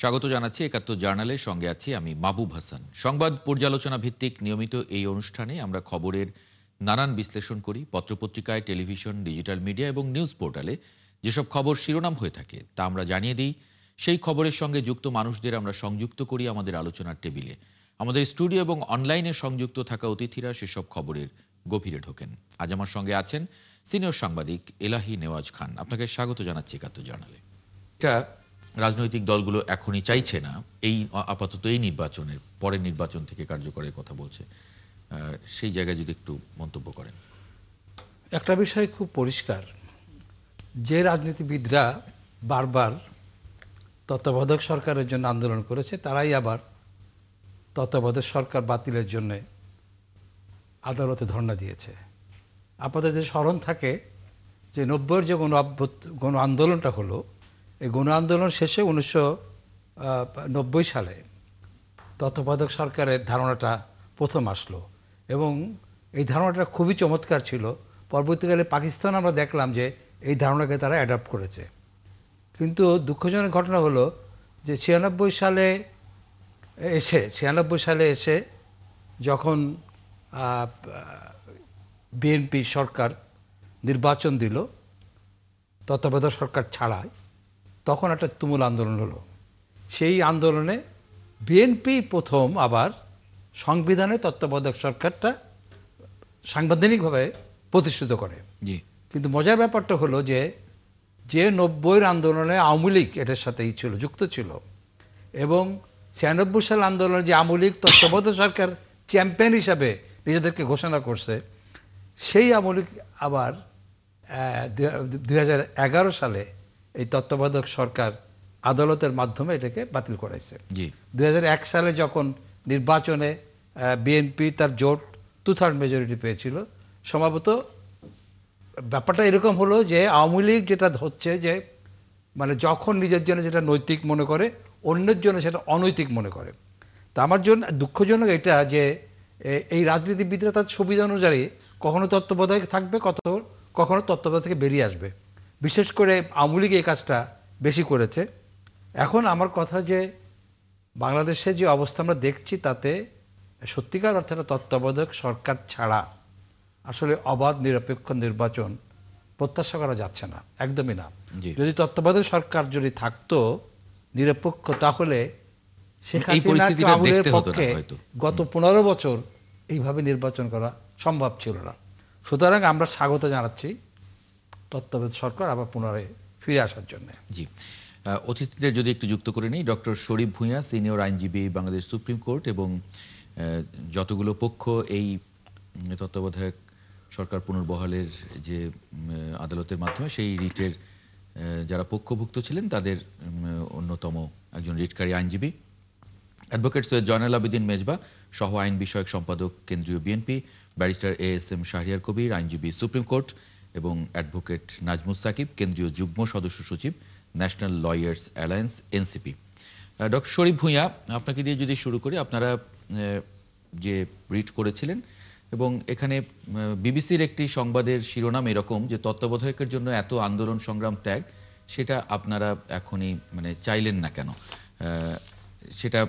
স্বাগত জানাচ্ছি একাত্তর জার্নালের সঙ্গে আছি আমি মাহবুব হাসান। সংবাদ পর্যালোচনা ভিত্তিক নিয়মিত এই অনুষ্ঠানে আমরা খবরের নানান বিশ্লেষণ করি। পত্রপত্রিকায়, টেলিভিশন, ডিজিটাল মিডিয়া এবং নিউজ পোর্টালে যেসব খবর শিরোনাম হয়ে থাকে তা আমরা জানিয়ে দিই। সেই খবরের সঙ্গে যুক্ত মানুষদের আমরা সংযুক্ত করি আমাদের আলোচনার টেবিলে। আমাদের স্টুডিও এবং অনলাইনে সংযুক্ত থাকা অতিথিরা সেসব খবরের গভীরে ঢোকেন। আজ আমার সঙ্গে আছেন সিনিয়র সাংবাদিক এলাহি নেওয়াজ খান। আপনাকে স্বাগত জানাচ্ছি একাত্তর জার্নালে। এটা রাজনৈতিক দলগুলো এখনই চাইছে না, এই আপাতত এই নির্বাচনের পরের নির্বাচন থেকে কার্যকরের কথা বলছে। সেই জায়গায় যদি একটু মন্তব্য করেন। একটা বিষয় খুব পরিষ্কার, যে রাজনীতিবিদরা বারবার তত্ত্বাবধায়ক সরকারের জন্য আন্দোলন করেছে তারাই আবার তত্ত্বাবধায়ক সরকার বাতিলের জন্য আদালতে ধর্ণা দিয়েছে। আপাতত যে স্মরণ থাকে যে 90-এর যে গণ আন্দোলনটা হলো, এই গণ আন্দোলন শেষে 1990 সালে তত্ত্বাবধায়ক সরকারের ধারণাটা প্রথম আসলো এবং এই ধারণাটা খুবই চমৎকার ছিল। পরবর্তীকালে পাকিস্তান আমরা দেখলাম যে এই ধারণাকে তারা অ্যাডপ্ট করেছে। কিন্তু দুঃখজনক ঘটনা হলো যে 96 সালে এসে যখন বিএনপি সরকার নির্বাচন দিল তত্ত্বাবধায়ক সরকার ছাড়াই, তখন একটা তুমুল আন্দোলন হলো। সেই আন্দোলনে বিএনপি প্রথম আবার সংবিধানে তত্ত্বাবধায়ক সরকারটা সাংবিধানিকভাবে প্রতিষ্ঠিত করে। কিন্তু মজার ব্যাপারটা হলো যে 90-এর আন্দোলনে আওয়ামী লীগ এটার সাথেই ছিল, যুক্ত ছিল, এবং 96 সাল আন্দোলনে যে আওয়ামী লীগ তত্ত্বাবধায়ক সরকার চ্যাম্পিয়ন হিসাবে নিজেদেরকে ঘোষণা করছে, সেই আওয়ামী লীগ আবার 2011 সালে এই তত্ত্বাবধায়ক সরকার আদালতের মাধ্যমে এটাকে বাতিল করাইছে। 2001 সালে যখন নির্বাচনে বিএনপি তার জোট 2/3 মেজরিটি পেয়েছিল, সম্ভবত ব্যাপারটা এরকম হলো যে আওয়ামী লীগ যেটা হচ্ছে যে মানে যখন নিজের জন্য যেটা নৈতিক মনে করে অন্যের জন্য সেটা অনৈতিক মনে করে। তা আমার জন্য দুঃখজনক এটা যে এই রাজনীতিবিদরা তার সুবিধা অনুযায়ী কখনো তত্ত্বাবধায়ক থাকবে, কখনো তত্ত্বাবধায়ক থেকে বেরিয়ে আসবে। বিশেষ করে আওয়ামী লীগ এই কাজটা বেশি করেছে। এখন আমার কথা যে বাংলাদেশে যে অবস্থা আমরা দেখছি তাতে সত্যিকার অর্থে তত্ত্বাবধায়ক সরকার ছাড়া আসলে অবাধ নিরপেক্ষ নির্বাচন প্রত্যাশা করা যাচ্ছে না, একদমই না। যদি তত্ত্বাবধায়ক সরকার যদি থাকতো নিরপেক্ষ, তাহলে শেখ হাসিনার পক্ষে গত 15 বছর এইভাবে নির্বাচন করা সম্ভব ছিল না। সুতরাং আমরা স্বাগত জানাচ্ছি তত্ত্বাবধায়ক সরকার আবার পুনরায় ফিরে আসার জন্য। জি, অতিথিদের যদি একটু যুক্ত করে নিই। ডক্টর শরীফ ভূঁইয়া, সিনিয়র আইনজীবী, বাংলাদেশ সুপ্রিম কোর্ট, এবং যতগুলো পক্ষ এই তত্ত্বাবধায়ক সরকার পুনর্বহালের যে আদালতের মাধ্যমে সেই রিটের যারা পক্ষভুক্ত ছিলেন তাদের অন্যতম একজন রিটকারী আইনজীবী অ্যাডভোকেট সৈয়দ জয়নাল আবেদিন মেজবা, সহ আইন বিষয়ক সম্পাদক কেন্দ্রীয় BNP, barrister ASM Shahriar Kabir, আইনজীবী সুপ্রিম কোর্ট, এবং অ্যাডভোকেট নাজমুস সাকিব, কেন্দ্রীয় যুগ্ম সদস্য সচিব, national lawyers alliance NCP। Doctor Sharif Bhuiyan, আপনাকে দিয়ে যদি শুরু করি, আপনারা যে রিট করেছিলেন এবং এখানে বিবিসির একটি সংবাদের শিরোনাম এরকম যে তত্ত্বাবধায়কের জন্য এত আন্দোলন সংগ্রাম ত্যাগ, সেটা আপনারা এখনই মানে চাইলেন না কেন? সেটা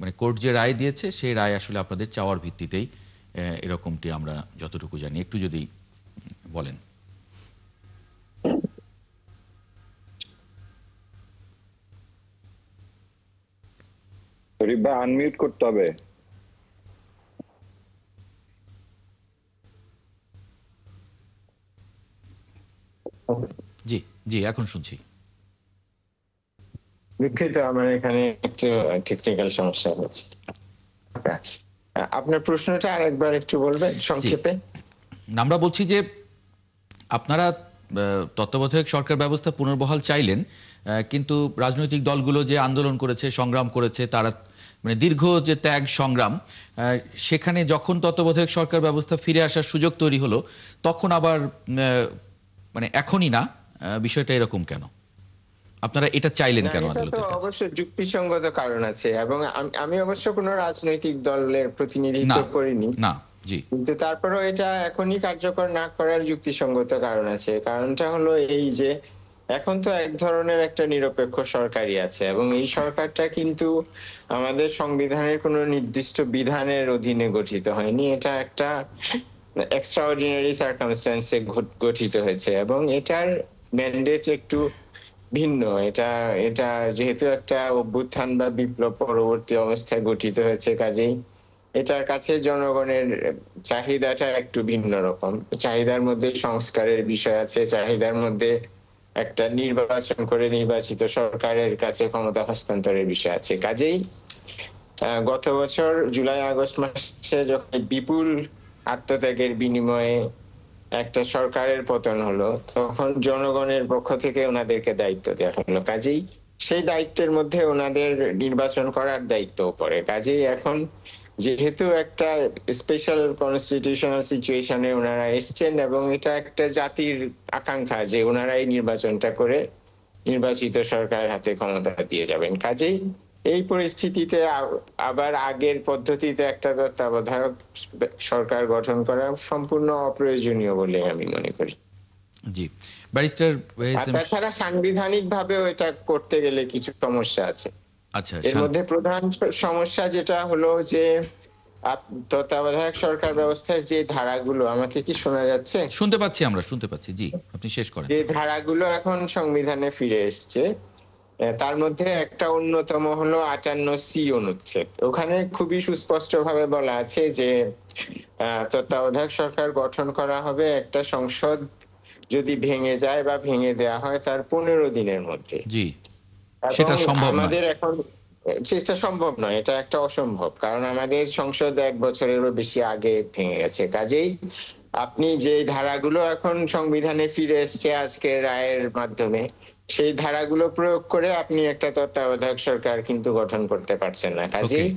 মানে কোর্ট যে রায় দিয়েছে সেই রায় আসলে আপনাদের চাওয়ার ভিত্তিতেই এরকমটি আমরা যতটুকু জানি, একটু যদি বলেন। শরীফ ভাই আনমিউট করতে হবে। জি জি, এখন শুনছি। দুঃখিত, আমার এখানে একটু টেকনিক্যাল সমস্যা হচ্ছে। আপনার প্রশ্নটা আরেকবার একটু বলবেন সংক্ষেপে? আমরা বলছি যে আপনারা তত্ত্বাবধায়ক সরকার ব্যবস্থা পুনর্বহাল চাইলেন, কিন্তু রাজনৈতিক দলগুলো যে আন্দোলন করেছে, সংগ্রাম করেছে, তারা মানে দীর্ঘ যে ত্যাগ সংগ্রাম, সেখানে যখন তত্ত্বাবধায়ক সরকার ব্যবস্থা ফিরে আসার সুযোগ তৈরি হলো, তখন আবার মানে এখনই না, বিষয়টা এরকম কেন? আপনারা এটা চাইলেন কেন আদালতের কাছে? অবশ্যই যুক্তিসঙ্গত কারণ আছে, এবং আমি অবশ্য কোনো রাজনৈতিক দলের প্রতিনিধিত্ব করিনি না, জি, কিন্তু তারপরেও এটা এখনই কার্যকর না করার যুক্তিসঙ্গত কারণ আছে। কারণটা হলো এই যে এখন তো এক ধরনের একটা নিরপেক্ষ সরকারই আছে, এবং এই সরকারটা কিন্তু আমাদের সংবিধানের কোনো নির্দিষ্ট বিধানের অধীনে গঠিত হয়নি। এটা একটা এক্সট্রাঅর্ডিনারি সার্কামস্ট্যান্সে গঠিত হয়েছে, এবং এটার ম্যান্ডেট একটু ভিন্ন। এটা এটা যেহেতু একটা অভ্যুত্থান বা বিপ্লব পরবর্তী অবস্থায় গঠিত হয়েছে, কাজেই এটার কাছে জনগণের চাহিদাটা একটু ভিন্ন রকম। চাহিদার মধ্যে সংস্কারের বিষয় আছে, চাহিদার মধ্যে একটা নির্বাচন করে নির্বাচিত সরকারের কাছে ক্ষমতা হস্তান্তরের বিষয় আছে। কাজেই গত বছর জুলাই আগস্ট মাসে যখন বিপুল আত্মত্যাগের বিনিময়ে একটা সরকারের পতন হলো, তখন জনগণের পক্ষ থেকে ওনাদেরকে দায়িত্ব দেওয়া হলো। কাজেই সেই দায়িত্বের মধ্যে ওনাদের নির্বাচন করার দায়িত্ব পড়ে। কাজেই এখন যেহেতু একটা স্পেশাল কনস্টিটিউশনাল সিচুয়েশনে ওনারা এসছেন, এবং এটা একটা জাতির আকাঙ্ক্ষা যে ওনারা এই নির্বাচনটা করে নির্বাচিত সরকারের হাতে ক্ষমতা দিয়ে যাবেন। কাজেই এই পরিস্থিতিতে আবার আগের পদ্ধতিতে একটা তত্ত্বাবধায়ক সরকার গঠন করা সম্পূর্ণ অপ্রয়োজনীয় বলে আমি মনে করি। জি, ব্যারিস্টার তাছাড়া সাংবিধানিক ভাবেও এটা করতে গেলে কিছু সমস্যা আছে। আচ্ছা, এর মধ্যে প্রধান সমস্যা যেটা হলো যে তত্ত্বাবধায়ক সরকার ব্যবস্থার যে ধারাগুলো, আমাকে কি শোনা যাচ্ছে? শুনতে পাচ্ছি, আমরা শুনতে পাচ্ছি। জি, আপনি শেষ করেন। যে ধারাগুলো এখন সংবিধানে ফিরে এসছে, তার মধ্যে একটা অন্যতম হলো 58C অনুচ্ছেদ। ওখানে খুবই সুস্পষ্টভাবে বলা আছে যে তত্ত্বাবধায়ক সরকার গঠন করা হবে একটা সংসদ যদি ভেঙে যায় বা ভেঙে দেয়া হয় তার 15 দিনের মধ্যে। জি, সেটা সম্ভব নয়। আমাদের এখন সেটা সম্ভব নয়, এটা একটা অসম্ভব, কারণ আমাদের সংসদ 1 বছরেরও বেশি আগে ভেঙে গেছে। কাজেই আপনি যে ধারাগুলো এখন সংবিধানে ফিরে এসছে আজকের রায়ের মাধ্যমে, সেই ধারাগুলো প্রয়োগ করে আপনি একটা তত্ত্বাবধায়ক সরকার কিন্তু গঠন করতে পারছেন না। কাজেই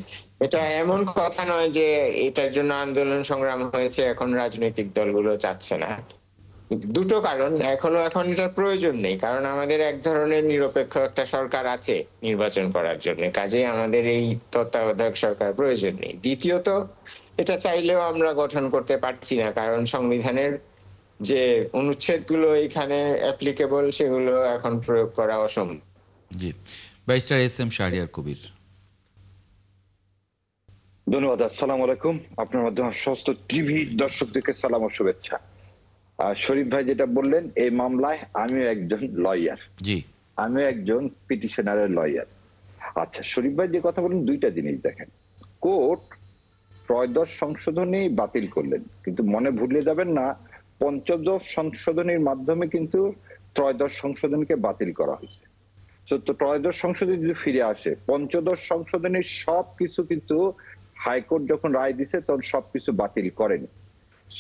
এটা এমন কথা নয় যে এটার জন্য আন্দোলন সংগ্রাম হয়েছে, এখন রাজনৈতিক দলগুলো চাচ্ছে না। দুটো কারণ, এখন এটার প্রয়োজন নেই, কারণ আমাদের এক ধরনের নিরপেক্ষ একটা সরকার আছে নির্বাচন করার জন্য। কাজেই আমাদের এই তত্ত্বাবধায়ক সরকার প্রয়োজন নেই। দ্বিতীয়ত, এটা চাইলেও আমরা গঠন করতে পারছি না, কারণ সংবিধানের যে অনুচ্ছেদগুলো এখানে অ্যাপ্লিকেবল সেগুলো এখন প্রয়োগ করা অসম্ভব। জি, ব্যারিস্টার SM শাহরিয়ার কবির। ধন্যবাদ। আসসালামু আলাইকুম। আপনার মাধ্যমে সমস্ত টিভি দর্শকদেরকে সালাম ও শুভেচ্ছা। শরীফ ভাই যেটা বললেন, এই মামলায় আমিও একজন লয়ার, জি, আমিও একজন পিটিশনারের লয়ার। আচ্ছা, শরীফ ভাই যে কথা বলেন, দুইটা জিনিস দেখেন। কোর্ট ত্রয়োদশ সংশোধনী বাতিল করলেন, কিন্তু মনে ভুলে যাবেন না, পঞ্চদশ সংশোধনীর মাধ্যমে কিন্তু ত্রয়োদশ সংশোধনীকে বাতিল করা হয়েছে। তো ত্রয়োদশ সংশোধনী যদি ফিরে আসে, পঞ্চদশ সংশোধনীর সবকিছু কিন্তু হাইকোর্ট যখন রায় দিছে তখন সবকিছু বাতিল করেনি।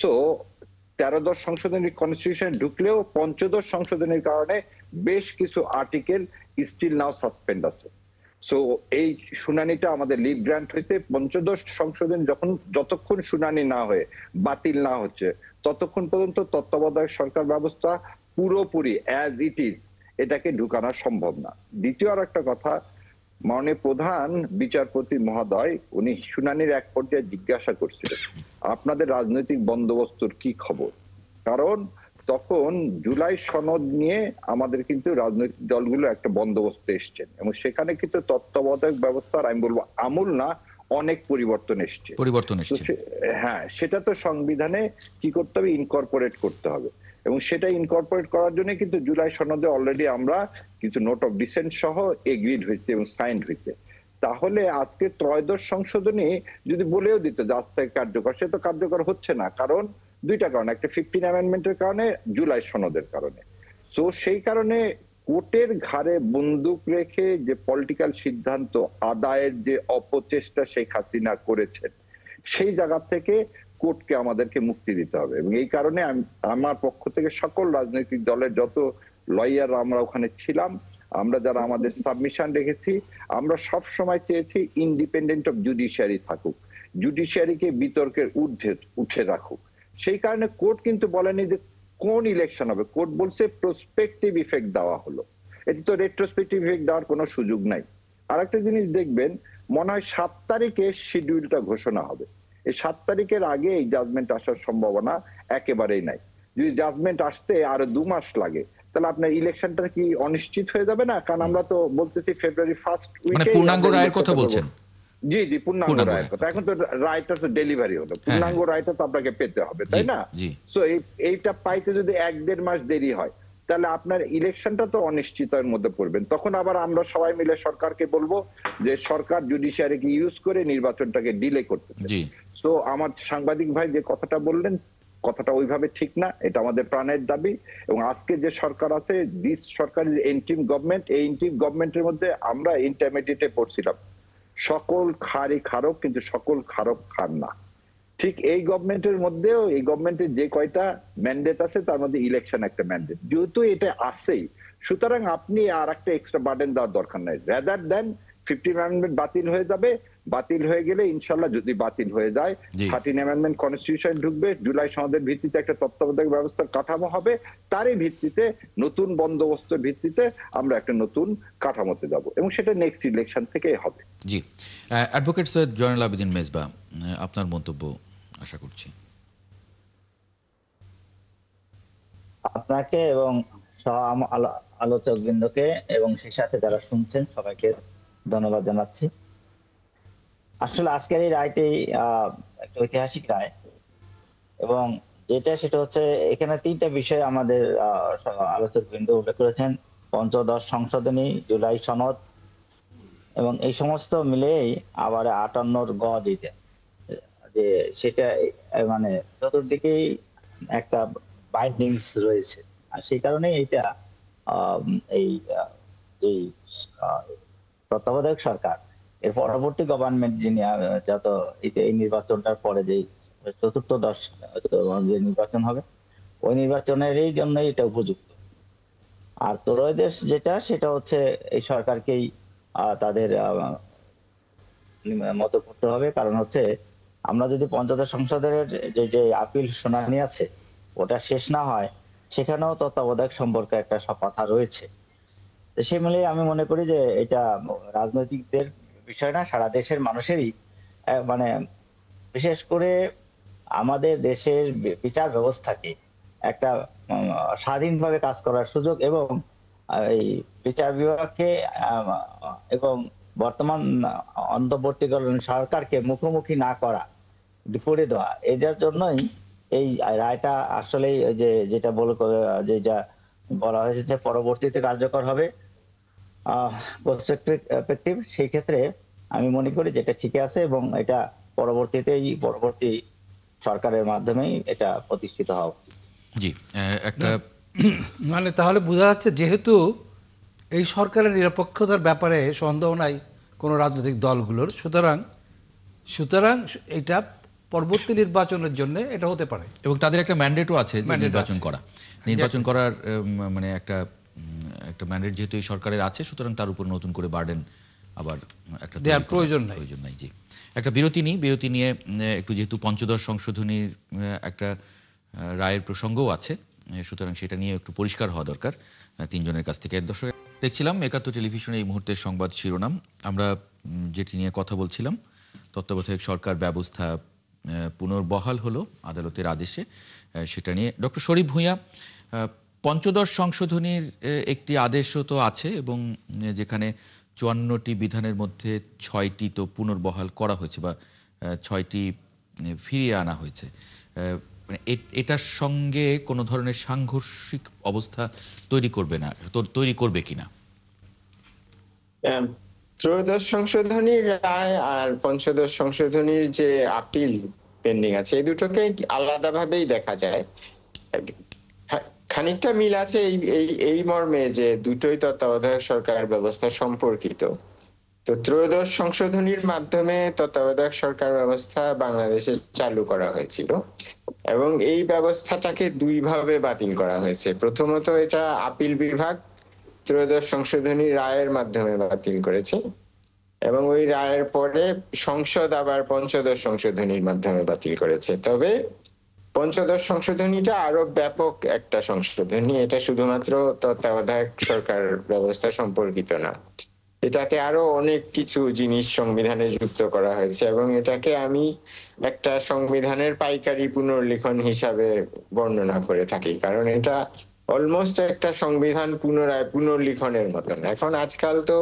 সো 13দশ সংশোধনীর কনস্টিটিউশনে ঢুকলেও পঞ্চদশ সংশোধনীর কারণে বেশ কিছু আর্টিকেল স্টিল নাও সাসপেন্ড আছে। সো এই শুনানিটা আমাদের লিভ গ্রান্ট হইতে পঞ্চদশ সংশোধন যতক্ষণ শুনানি না হয়ে বাতিল না হচ্ছে ততক্ষণ পর্যন্ত তত্ত্বাবধায়ক সরকার ব্যবস্থা পুরোপুরি অ্যাজ ইট ইজ এটাকে ঢুকানো সম্ভব না। দ্বিতীয় আর একটা কথা, মাননীয় প্রধান বিচারপতি মহোদয় উনি শুনানির এক পর্যায়ে জিজ্ঞাসা করছিলেন আপনাদের রাজনৈতিক বন্দোবস্তর কি খবর, কারণ তখন জুলাই সনদ নিয়ে আমাদের কিন্তু রাজনৈতিক দলগুলো একটা বন্দোবস্ত এসছেন, এবং সেখানে কিন্তু তত্ত্বাবধায়ক ব্যবস্থার আমি বলবো আমূল না অনেক পরিবর্তন এসছে। হ্যাঁ, সেটা তো সংবিধানে কি করতে হবে, ইনকর্পোরেট করতে হবে, এবং সেটা ইনকর্পোরেট করার জন্য কিন্তু জুলাই সনদে অলরেডি আমরা কিছু নোট অফ ডিসেন্ট সহ এগ্রিড হয়েছে এবং সাইন্ড হয়েছে। তাহলে আজকে ত্রয়োদশ সংশোধনী যদি বলেও দিত যে আজ থেকে কার্যকর, সে তো কার্যকর হচ্ছে না, কারণ দুইটা কারণ, একটা 15 অ্যামেন্ডমেন্টের কারণে, জুলাই সনদের কারণে। সো সেই কারণে কোর্টের ঘাড়ে বন্দুক রেখে যে পলিটিক্যাল সিদ্ধান্ত আদায়ের যে অপচেষ্টা শেখ হাসিনা করেছেন, সেই জায়গা থেকে কোর্টকে আমাদেরকে মুক্তি দিতে হবে। এবং এই কারণে আমার পক্ষ থেকে সকল রাজনৈতিক দলের যত লয়ার আমরা ওখানে ছিলাম, আমরা যারা আমাদের সাবমিশন রেখেছি, আমরা সব সময় চেয়েছি ইন্ডিপেন্ডেন্ট অফ জুডিশিয়ারি থাকুক, জুডিশিয়ারিকে বিতর্কের ঊর্ধ্বে উঠে রাখুক। সেই কারণে কোর্ট কিন্তু বলেনি যে কোন ইলেকশন হবে, কোর্ট বলছে প্রসপেক্টিভ ইফেক্ট দেওয়া হলো, এটি তো রেট্রোস্পেক্টিভ ইফেক্ট দেওয়ার কোনো সুযোগ নাই। আর একটা জিনিস দেখবেন, মনে হয় 7 তারিখে শিডিউলটা ঘোষণা হবে। এই 7 তারিখের আগে এই জাজমেন্ট আসার সম্ভাবনা একেবারেই নাই। যদি জাজমেন্ট আসতে আরো 2 মাস লাগে, তাহলে আপনার ইলেকশনটা কি অনিশ্চিত হয়ে যাবে না? কারণ আমরা তো বলতেছি ফেব্রুয়ারি ফার্স্ট মানে উইকে পূর্ণাঙ্গ রায়ের কথা বলছেন? জি জি, পূর্ণাঙ্গ রায়ের কথা। এখন তো রায়টা তো ডেলিভারি হলো, পূর্ণাঙ্গ রায়টা তো আপনাকে পেতে হবে, তাই না? সো এইটা পাইতে যদি 1-1.5 মাস দেরি হয়, তাহলে আপনার ইলেকশনটা তো অনিশ্চিতের মধ্যে পড়বেন। তখন আবার আমরা সবাই মিলে সরকারকে বলবো যে সরকার জুডিশিয়ারিকে ইউজ করে নির্বাচনটাকে ডিলে করতেছে। সো আমার সাংবাদিক ভাই যে কথাটা বললেন, কথাটা ওইভাবে ঠিক না, এটা আমাদের প্রাণের দাবি। এবং আজকে যে সরকার আছে, this Sarkar is interim government, এই ইন্টিম গভর্নমেন্টের মধ্যে আমরা ইন্টারমিডিয়েটে পড়ছিলাম, সকল খারই খারক কিন্তু সকল খারক খান না। ঠিক এই গভর্নমেন্টের মধ্যেও এই গভর্নমেন্টের যে কয়টা ম্যান্ডেট আছে তার মধ্যে ইলেকশন একটা ম্যান্ডেট, যেহেতু এটা আসেই, সুতরাং আপনি আর একটা এক্সট্রা বার্ডেন দেওয়ার দরকার নাই। রাদার দেন 15 অ্যামেন্ডমেন্ট বাতিল হয়ে যাবে, বাতিল হয়ে গেলে ইনশাল্লাহ যদি বাতিল হয়ে যায় 13 অ্যামেন্ডমেন্ট কনস্টিটিউশন ঢুকবে, জুলাই সনদের ভিত্তিতে একটা তত্ত্বাবধায়ক ব্যবস্থার কাঠামো হবে, তারই ভিত্তিতে নতুন বন্দোবস্তের ভিত্তিতে আমরা একটা নতুন কাঠামোতে যাব, এবং সেটা নেক্সট ইলেকশন থেকেই হবে। জি, অ্যাডভোকেট সৈয়দ জয়নুল আবেদিন মেজবা, আপনার মন্তব্য আশা করছি। আপনাকে এবং আলোচক বৃন্দকে এবং সেই সাথে যারা শুনছেন সবাইকে ধন্যবাদ জানাচ্ছি। আসলে আজকের এই রায়টি একটা ঐতিহাসিক রায়, এবং সেটা হচ্ছে এখানে 3টা বিষয় আমাদের আলোচক বৃন্দ উল্লেখ করেছেন: পঞ্চদশ সংশোধনী, জুলাই সনদ, এবং এই সমস্ত মিলেই আবার 58 গ যে সেটা মানে চতুর্দিকেই একটা বাইন্ডিংস রয়েছে। আর সেই কারণে এটা এই যে তত্ত্বাবধায়ক সরকার, এর পরবর্তী গভর্নমেন্ট যিনি যত এই নির্বাচনটার পরে যে চতুর্থদশ যে নির্বাচন হবে, ওই নির্বাচনের জন্য এটা উপযুক্ত। আর ত্রয়োদশ সেটা হচ্ছে এই সরকারকেই তাদের মতো করতে হবে। কারণ হচ্ছে আমরা যদি পঞ্চদশ সংসদের যে আপিল শুনানি আছে ওটা শেষ না হয়, সেখানেও তত্ত্বাবধায়ক সম্পর্কে একটা কথা রয়েছে। সে মিলিয়ে আমি মনে করি যে এটা রাজনৈতিকদের বিষয় না, সারা দেশের মানুষেরই, মানে বিশেষ করে আমাদের দেশের বিচার ব্যবস্থাকে একটা স্বাধীনভাবে কাজ করার সুযোগ, এবং এই বিচার বিভাগকে এবং বর্তমান অন্তর্বর্তীকালীন সরকারকে মুখোমুখি না করা, করে দেওয়া, এটার জন্যই এই রায়টা আসলেই যেটা বলা হয়েছে যে পরবর্তীতে কার্যকর হবে প্রসপেক্টিভ, সেই ক্ষেত্রে আমি মনে করি যেটা ঠিক আছে, এবং এটা পরবর্তী সরকারের মাধ্যমেই এটা প্রতিষ্ঠিত হওয়া উচিত। জি, একটা মানে তাহলে বোঝা যাচ্ছে যেহেতু এই সরকারের নিরপেক্ষতার ব্যাপারে সন্দেহ নাই কোনো রাজনৈতিক দলগুলোর, সুতরাং এটা পরবর্তী নির্বাচনের জন্য এটা হতে পারে, এবং তাদের একটা ম্যান্ডেটও আছে যে নির্বাচন করার মানে একটা ম্যান্ডেট যেহেতু এই সরকারের আছে, সুতরাং তার উপর নতুন করে বার্ডেন আবার একটা দেওয়ার প্রয়োজন নাই। জি, একটা বিরতি নিয়ে একটু, যেহেতু পঞ্চদশ সংশোধনীর একটা রায়ের প্রসঙ্গও আছে, সুতরাং সেটা নিয়ে একটু পরিষ্কার হওয়া দরকার তিনজনের কাছ থেকে। দর্শক, দেখছিলাম একাত্তর টেলিভিশনে এই মুহূর্তের সংবাদ শিরোনাম। আমরা যেটি নিয়ে কথা বলছিলাম, তত্ত্বাবধায়ক সরকার ব্যবস্থা পুনর্বহাল হলো আদালতের আদেশে, সেটা নিয়ে ডক্টর শরীফ ভূঁইয়া, পঞ্চদশ সংশোধনীর একটি আদেশও তো আছে, এবং যেখানে 54টি বিধানের মধ্যে 6টি তো পুনর্বহাল করা হয়েছে বা 6টি ফিরিয়ে আনা হয়েছে। এটার সঙ্গে কোনো ধরনের সাংঘর্ষিক অবস্থা তৈরি করবে কিনা? ত্রয়োদশ সংশোধনীর রায় আর পঞ্চদশ সংশোধনীর যে আপিল পেন্ডিং আছে, এই দুটোকে আলাদাভাবেই দেখা যায়। খানিকটা মিল আছে এই মর্মে যে দুটোই তত্ত্বাবধায়ক সরকার ব্যবস্থা সম্পর্কিত। তো ত্রয়োদশ সংশোধনীর মাধ্যমে তত্ত্বাবধায়ক সরকার ব্যবস্থা বাংলাদেশে চালু করা হয়েছিল, এবং এই ব্যবস্থাটাকে দুইভাবে বাতিল করা হয়েছে। প্রথমত, এটা আপিল বিভাগ ত্রয়োদশ সংশোধনীর রায়ের মাধ্যমে বাতিল করেছে, এবং ওই রায়ের পরে সংসদ আবার পঞ্চদশ সংশোধনীর মাধ্যমে বাতিল করেছে। তবে পঞ্চদশ সংশোধনীটা আরো ব্যাপক একটা সংশোধনী, এটা শুধুমাত্র তত্ত্বাবধায়ক সরকার ব্যবস্থা সম্পর্কিত না, এটাতে আরো অনেক কিছু জিনিস সংবিধানে যুক্ত করা হয়েছে, এবং এটাকে আমি একটা সংবিধানের পাইকারি পুনর্লিখন হিসাবে বর্ণনা করে থাকি। কারণ এটা অলমোস্ট একটা সংবিধান পুনরায় পুনর্লিখনের মতন। এখন আজকাল তো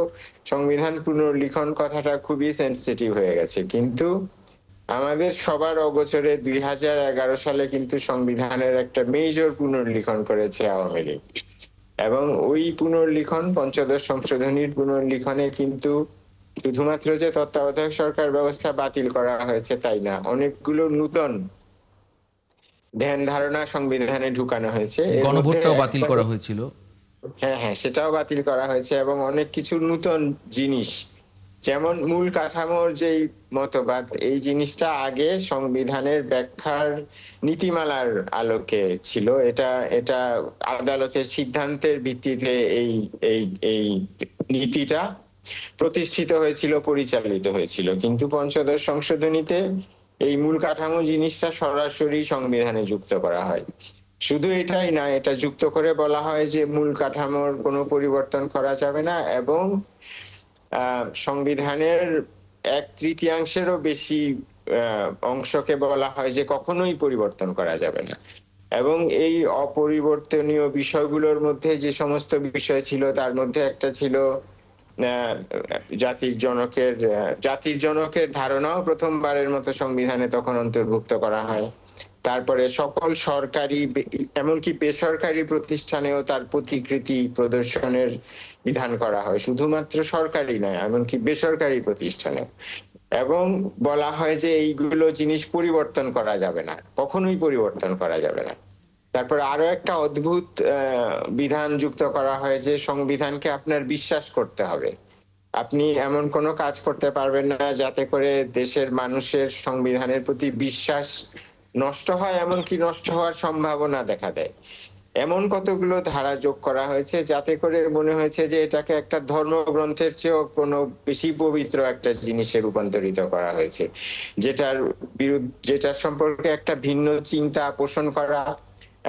সংবিধান পুনর্লিখন কথাটা খুবই সেন্সিটিভ হয়ে গেছে, কিন্তু আমাদের সবার অগোচরে 2011 সালে কিন্তু সংবিধানের একটা মেজর পুনর্লিখন করেছে আওয়ামী লীগ, এবং ওই পুনর্লিখন, পঞ্চদশ সংশোধনীর পুনর্লিখনে কিন্তু শুধুমাত্র যে তত্ত্বাবধায়ক সরকার ব্যবস্থা বাতিল করা হয়েছে তাই না, অনেকগুলো নূতন ধ্যান ধারণা সংবিধানে ঢুকানো হয়েছে। এর মধ্যে গণভোটটাও বাতিল করা হয়েছিল। হ্যাঁ হ্যাঁ, সেটাও বাতিল করা হয়েছে, এবং অনেক কিছু নূতন জিনিস, যেমন মূল কাঠামোর যেই মতবাদ, এই জিনিসটা আগে সংবিধানের ব্যাখ্যার নীতিমালার আলোকে ছিল। এটা এটা আদালতের সিদ্ধান্তের ভিত্তিতে এই এই এই নীতিটা প্রতিষ্ঠিত হয়েছিল, পরিচালিত হয়েছিল। কিন্তু পঞ্চদশ সংশোধনীতে এই মূল কাঠামো জিনিসটা সরাসরি সংবিধানে যুক্ত করা হয়। শুধু এটাই না, এটা যুক্ত করে বলা হয় যে মূল কাঠামোর কোনো পরিবর্তন করা যাবে না, এবং সংবিধানের 1/3 বেশি অংশকে বলা হয় যে কখনোই পরিবর্তন করা যাবে না। এবং এই অপরিবর্তনীয় বিষয়গুলোর মধ্যে যে সমস্ত বিষয় ছিল, তার মধ্যে একটা ছিল জাতির জনকের ধারণাও প্রথমবারের মতো সংবিধানে তখন অন্তর্ভুক্ত করা হয়। তারপরে সকল সরকারি এমনকি বেসরকারি প্রতিষ্ঠানেও তার প্রতিকৃতি প্রদর্শনের বিধান করা হয়, শুধুমাত্র সরকারি নয়, এমনকি বেসরকারি প্রতিষ্ঠানে। এবং বলা হয় যে এইগুলো জিনিস পরিবর্তন করা যাবে না, কখনোই পরিবর্তন করা যাবে না। তারপর আরো একটা অদ্ভুত বিধান যুক্ত করা হয় যে সংবিধানকে আপনার বিশ্বাস করতে হবে। আপনি এমন কোনো কাজ করতে পারবেন না যাতে করে দেশের মানুষের সংবিধানের প্রতি বিশ্বাস নষ্ট হয়, এমনকি নষ্ট হওয়ার সম্ভাবনা দেখা দেয়। এমন কতগুলো ধারা যোগ করা হয়েছে যাতে করে মনে হয়েছে যে এটাকে একটা ধর্মগ্রন্থের চেয়েও কোনো বেশি পবিত্র একটা জিনিসে রূপান্তরিত করা হয়েছে, যেটার সম্পর্কে একটা ভিন্ন চিন্তা পোষণ করা,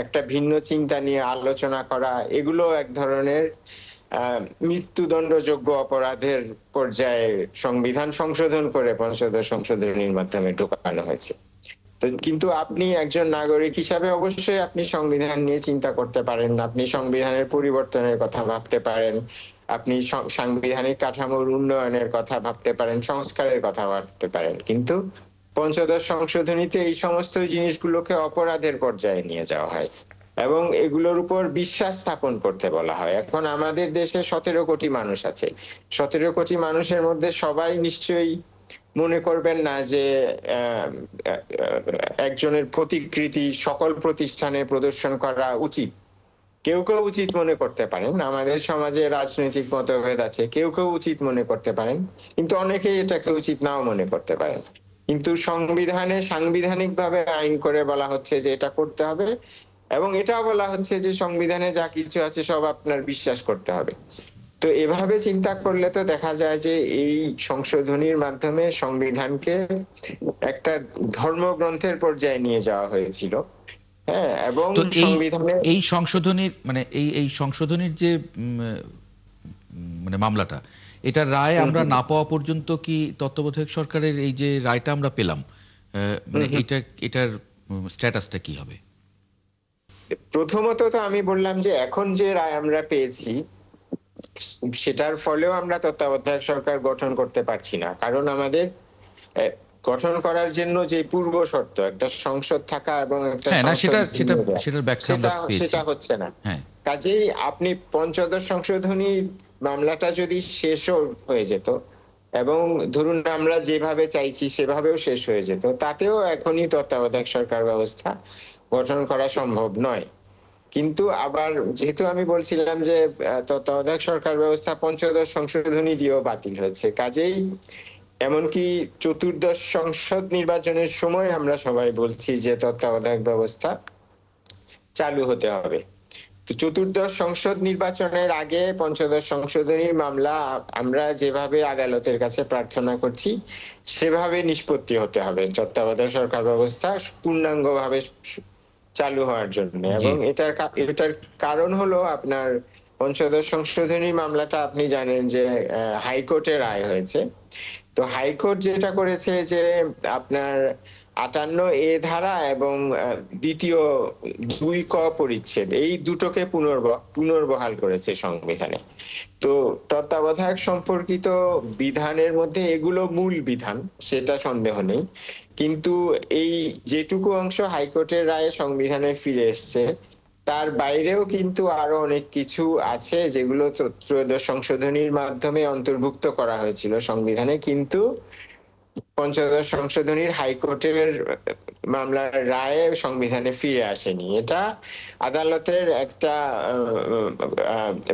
একটা ভিন্ন চিন্তা নিয়ে আলোচনা করা, এগুলো এক ধরনের মৃত্যুদণ্ডযোগ্য অপরাধের পর্যায়ে সংবিধান সংশোধন করে পঞ্চদশ সংশোধনীর মাধ্যমে ঢোকানো হয়েছে। তো কিন্তু আপনি একজন নাগরিক হিসাবে অবশ্যই আপনি সংবিধান নিয়ে চিন্তা করতে পারেন, আপনি সংবিধানের পরিবর্তনের কথা ভাবতে পারেন, আপনি সাংবিধানিক কাঠামোর উন্নয়নের কথা ভাবতে পারেন, সংস্কারের কথা ভাবতে পারেন, কিন্তু পঞ্চদশ সংশোধনীতে এই সমস্ত জিনিসগুলোকে অপরাধের পর্যায়ে নিয়ে যাওয়া হয় এবং এগুলোর উপর বিশ্বাস স্থাপন করতে বলা হয়। এখন আমাদের দেশে 17 কোটি মানুষ আছে। 17 কোটি মানুষের মধ্যে সবাই নিশ্চয়ই মনে করবেন না যে একজনের প্রতিকৃতি সকল প্রতিষ্ঠানে প্রদর্শন করা উচিত। কেউ কেউ উচিত মনে করতে পারেন, আমাদের সমাজে রাজনৈতিক মতভেদ আছে, কেউ কেউ উচিত মনে করতে পারেন, কিন্তু অনেকেই এটাকে উচিত নাও মনে করতে পারেন। কিন্তু সংবিধানে সাংবিধানিকভাবে আইন করে বলা হচ্ছে যে এটা করতে হবে, এবং এটাও বলা হচ্ছে যে সংবিধানে যা কিছু আছে সব আপনার বিশ্বাস করতে হবে। তো এভাবে চিন্তা করলে তো দেখা যায় যে এই সংশোধনীর মাধ্যমে সংবিধানকে একটা ধর্মগ্রন্থের পর্যায়ে নিয়ে যাওয়া হয়েছিল। হ্যাঁ, এবং এই সংশোধনীর মানে এই সংশোধনীর যে মানে মামলাটা, এটার রায় আমরা না পাওয়া পর্যন্ত কি তত্ত্বাবধায়ক সরকারের এই যে রায়টা আমরা পেলাম, মানে এটার স্ট্যাটাসটা কি হবে? প্রথমত তো আমি বললাম যে এখন যে রায় আমরা পেয়েছি সেটার ফলেও আমরা তত্ত্বাবধায়ক সরকার গঠন করতে পারছি না, কারণ আমাদের গঠন করার জন্য যে পূর্ব শর্ত একটা সংসদ থাকা এবং একটা সেটা হচ্ছে না। কাজেই আপনি পঞ্চদশ সংশোধনী মামলাটা যদি শেষও হয়ে যেত এবং ধরুন আমরা যেভাবে চাইছি সেভাবেও শেষ হয়ে যেত, তাতেও এখনই তত্ত্বাবধায়ক সরকার ব্যবস্থা গঠন করা সম্ভব নয়। কিন্তু আবার যেহেতু আমি বলছিলাম যে তত্ত্বাবধায়ক সরকার ব্যবস্থা পঞ্চদশ সংশোধনী দিয়েও বাতিল হয়েছে, কাজেই এমনকি চতুর্দশ সংসদ নির্বাচনের সময় আমরা সবাই বলছি যে তত্ত্বাবধায়ক ব্যবস্থা চালু হতে হবে। তো চতুর্দশ সংসদ নির্বাচনের আগে পঞ্চদশ সংশোধনীর মামলা আমরা যেভাবে আদালতের কাছে প্রার্থনা করছি সেভাবে নিষ্পত্তি হতে হবে তত্ত্বাবধায়ক সরকার ব্যবস্থা পূর্ণাঙ্গভাবে চালু হওয়ার জন্য। এবং এটার কারণ হলো আপনার পঞ্চদশ সংশোধনীর মামলাটা আপনি জানেন যে হাইকোর্টে রায় হয়েছে। তো হাইকোর্ট যেটা করেছে যে আপনার 58 ধারা এবং দ্বিতীয় 2 ক পরিচ্ছেদ, এই দুটোকে পুনর্বহাল করেছে সংবিধানে। তো তত্ত্বাবধায়ক সম্পর্কিত বিধানের মধ্যে এগুলো মূল বিধান, সেটা সন্দেহ নেই। কিন্তু এই যেটুকু অংশ হাইকোর্টের রায়ে সংবিধানে ফিরে এসছে, তার বাইরেও কিন্তু আরো অনেক কিছু আছে যেগুলো ত্রয়োদশ সংশোধনীর মাধ্যমে অন্তর্ভুক্ত করা হয়েছিল সংবিধানে, কিন্তু পঞ্চদশ সংশোধনীর হাইকোর্টের মামলার রায়ে সংবিধানে ফিরে আসেনি। এটা আদালতের একটা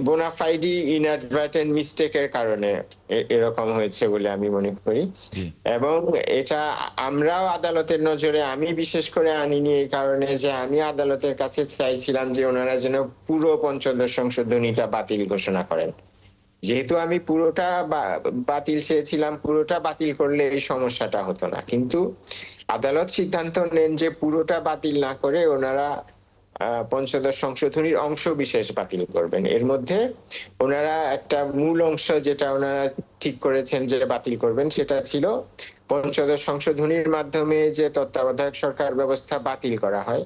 বোনাফাইডি ইনঅ্যাডভার্টেন্ট মিস্টেকের কারণে এরকম হয়েছে বলে আমি মনে করি। এবং এটা আমরাও আদালতের নজরে, আমি বিশেষ করে আনিনি এই কারণে যে আমি আদালতের কাছে চাইছিলাম যে ওনারা যেন পুরো পঞ্চদশ সংশোধনীটা বাতিল ঘোষণা করেন। যেহেতু আমি পুরোটা বাতিল চেয়েছিলাম, পুরোটা বাতিল করলে এই সমস্যাটা হতো না, কিন্তু আদালত সিদ্ধান্ত নেন যে পুরোটা বাতিল না করে ওনারা পঞ্চদশ সংশোধনীর অংশ বিশেষ বাতিল করবেন। এর মধ্যে ওনারা একটা মূল অংশ যেটা ওনারা ঠিক করেছেন যে বাতিল করবেন, সেটা ছিল পঞ্চদশ সংশোধনীর মাধ্যমে যে তত্ত্বাবধায়ক সরকার ব্যবস্থা বাতিল করা হয়,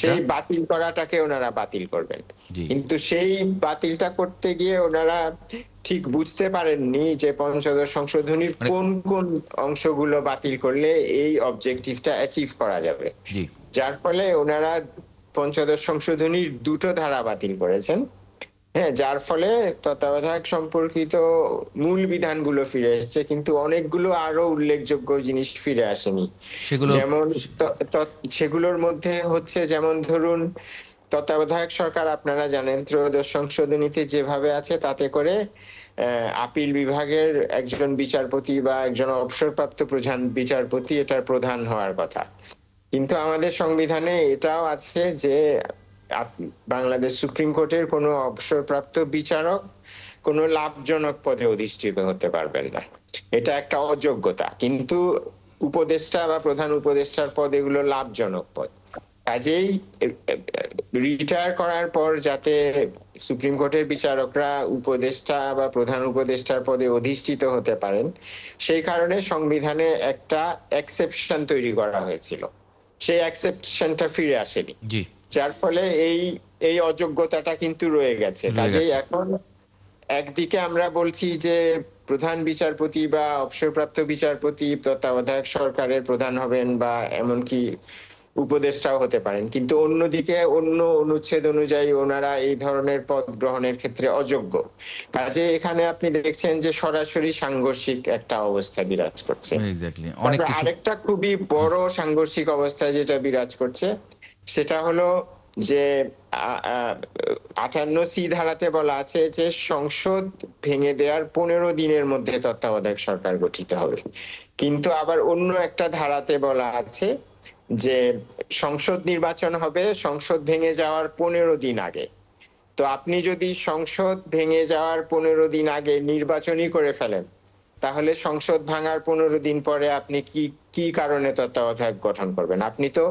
সেই বাতিল করাটাকে ওনারা বাতিল করবেন। কিন্তু সেই বাতিলটা করতে গিয়ে ওনারা ঠিক বুঝতে পারেননি যে পঞ্চদশ সংশোধনীর কোন কোন অংশগুলো বাতিল করলে এই অবজেক্টিভটা অ্যাচিভ করা যাবে, যার ফলে ওনারা পঞ্চদশ সংশোধনীর 2টো ধারা বাতিল করেছেন। হ্যাঁ, যার ফলে তত্ত্বাবধায়ক সম্পর্কিত মূল বিধানগুলো ফিরে এসেছে, কিন্তু অনেকগুলো আরো উল্লেখযোগ্য জিনিস ফিরে আসেনি। যেমন সেগুলোর মধ্যে হচ্ছে, যেমন ধরুন তত্ত্বাবধায়ক সরকার আপনারা জানেন ত্রয়োদশ সংশোধনীতে যেভাবে আছে, তাতে করে আপিল বিভাগের একজন বিচারপতি বা একজন অবসরপ্রাপ্ত প্রধান বিচারপতি এটার প্রধান হওয়ার কথা। কিন্তু আমাদের সংবিধানে এটাও আছে যে বাংলাদেশ সুপ্রিম কোর্টের কোনো অবসরপ্রাপ্ত বিচারক কোনো লাভজনক পদে অধিষ্ঠিত হতে পারবেন না। এটা একটা অযোগ্যতা, কিন্তু উপদেষ্টা বা প্রধান উপদেষ্টার পদ এগুলো লাভজনক পদ। কাজেই রিটায়ার করার পর যাতে সুপ্রিম কোর্টের বিচারকরা উপদেষ্টা বা প্রধান উপদেষ্টার পদে অধিষ্ঠিত হতে পারেন, সেই কারণে সংবিধানে একটা এক্সেপশন তৈরি করা হয়েছিল। সেই এক্সেপশনটা ফিরে আসেনি, যার ফলে এই অযোগ্যতাটা কিন্তু রয়ে গেছে। কাজেই এখন একদিকে আমরা বলছি যে প্রধান বিচারপতি বা অবসরপ্রাপ্ত বিচারপতি তত্ত্বাবধায়ক সরকারের প্রধান হবেন বা এমনকি উপদেষ্টাও হতে পারেন, কিন্তু অন্যদিকে অন্য অনুচ্ছেদ অনুযায়ী ওনারা এই ধরনের পদ গ্রহণের ক্ষেত্রে অযোগ্য। কাজে এখানে আপনি দেখছেন যে সরাসরি সাংঘর্ষিক একটা অবস্থা বিরাজ করছে। আরেকটা খুবই বড় সাংঘর্ষিক অবস্থা যেটা বিরাজ করছে, সেটা হলো যে 58C ধারাতে বলা আছে যে সংসদ ভেঙে দেওয়ার 15 দিনের মধ্যে তত্ত্বাবধায়ক সরকার গঠিত হবে, কিন্তু আবার অন্য একটা ধারাতে বলা আছে যে সংসদ নির্বাচন হবে সংসদ ভেঙে যাওয়ার 15 দিন আগে। তো আপনি যদি সংসদ ভেঙে যাওয়ার 15 দিন আগে নির্বাচনই করে ফেলেন, তাহলে সংসদ ভাঙার 15 দিন পরে আপনি কি কারণে তত্ত্বাবধায়ক গঠন করবেন? আপনি তো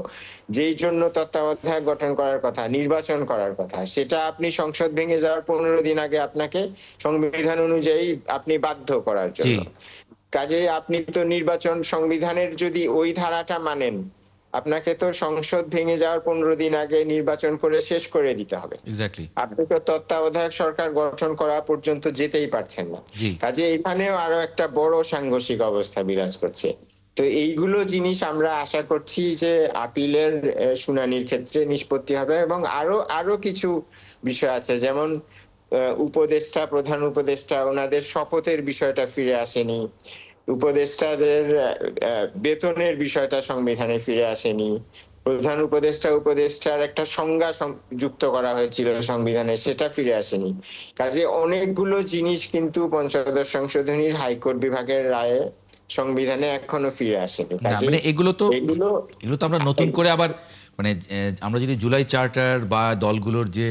যেই জন্য তত্ত্বাবধায়ক গঠন করার কথা, নির্বাচন করার কথা, সেটা আপনি সংসদ ভেঙে যাওয়ার 15 দিন আগে আপনাকে সংবিধান অনুযায়ী আপনি বাধ্য করার জন্য। কাজে আপনি তো নির্বাচন, সংবিধানের যদি ওই ধারাটা মানেন, আপনাকে তো সংসদ ভেঙে যাওয়ার 15 দিন আগে নির্বাচন করে শেষ করে দিতে হবে। আপনি তো তত্ত্বাবধায়ক সরকার গঠন করা পর্যন্ত যেতেই পারছেন না। কাজে এখানেও আরো একটা বড় সাংঘর্ষিক অবস্থা বিরাজ করছে। তো এইগুলো জিনিস আমরা আশা করছি যে আপিলের শুনানির ক্ষেত্রে নিষ্পত্তি হবে। এবং আরো কিছু বিষয় আছে, যেমন উপদেষ্টা, প্রধান উপদেষ্টা, ওনাদের শপথের বিষয়টা ফিরে আসেনি, উপদেষ্টাদের বেতনের বিষয়টা সংবিধানে ফিরে আসেনি, প্রধান উপদেষ্টার একটা সংজ্ঞা যুক্ত করা হয়েছিল সংবিধানে, সেটা ফিরে আসেনি। কাজে অনেকগুলো জিনিস কিন্তু পঞ্চদশ সংশোধনীর হাইকোর্ট বিভাগের রায়ে সংবিধানে এখনো ফিরে আসেনি। মানে এগুলো তো আমরা নতুন করে আবার, মানে আমরা যদি জুলাই চার্টার বা দলগুলোর যে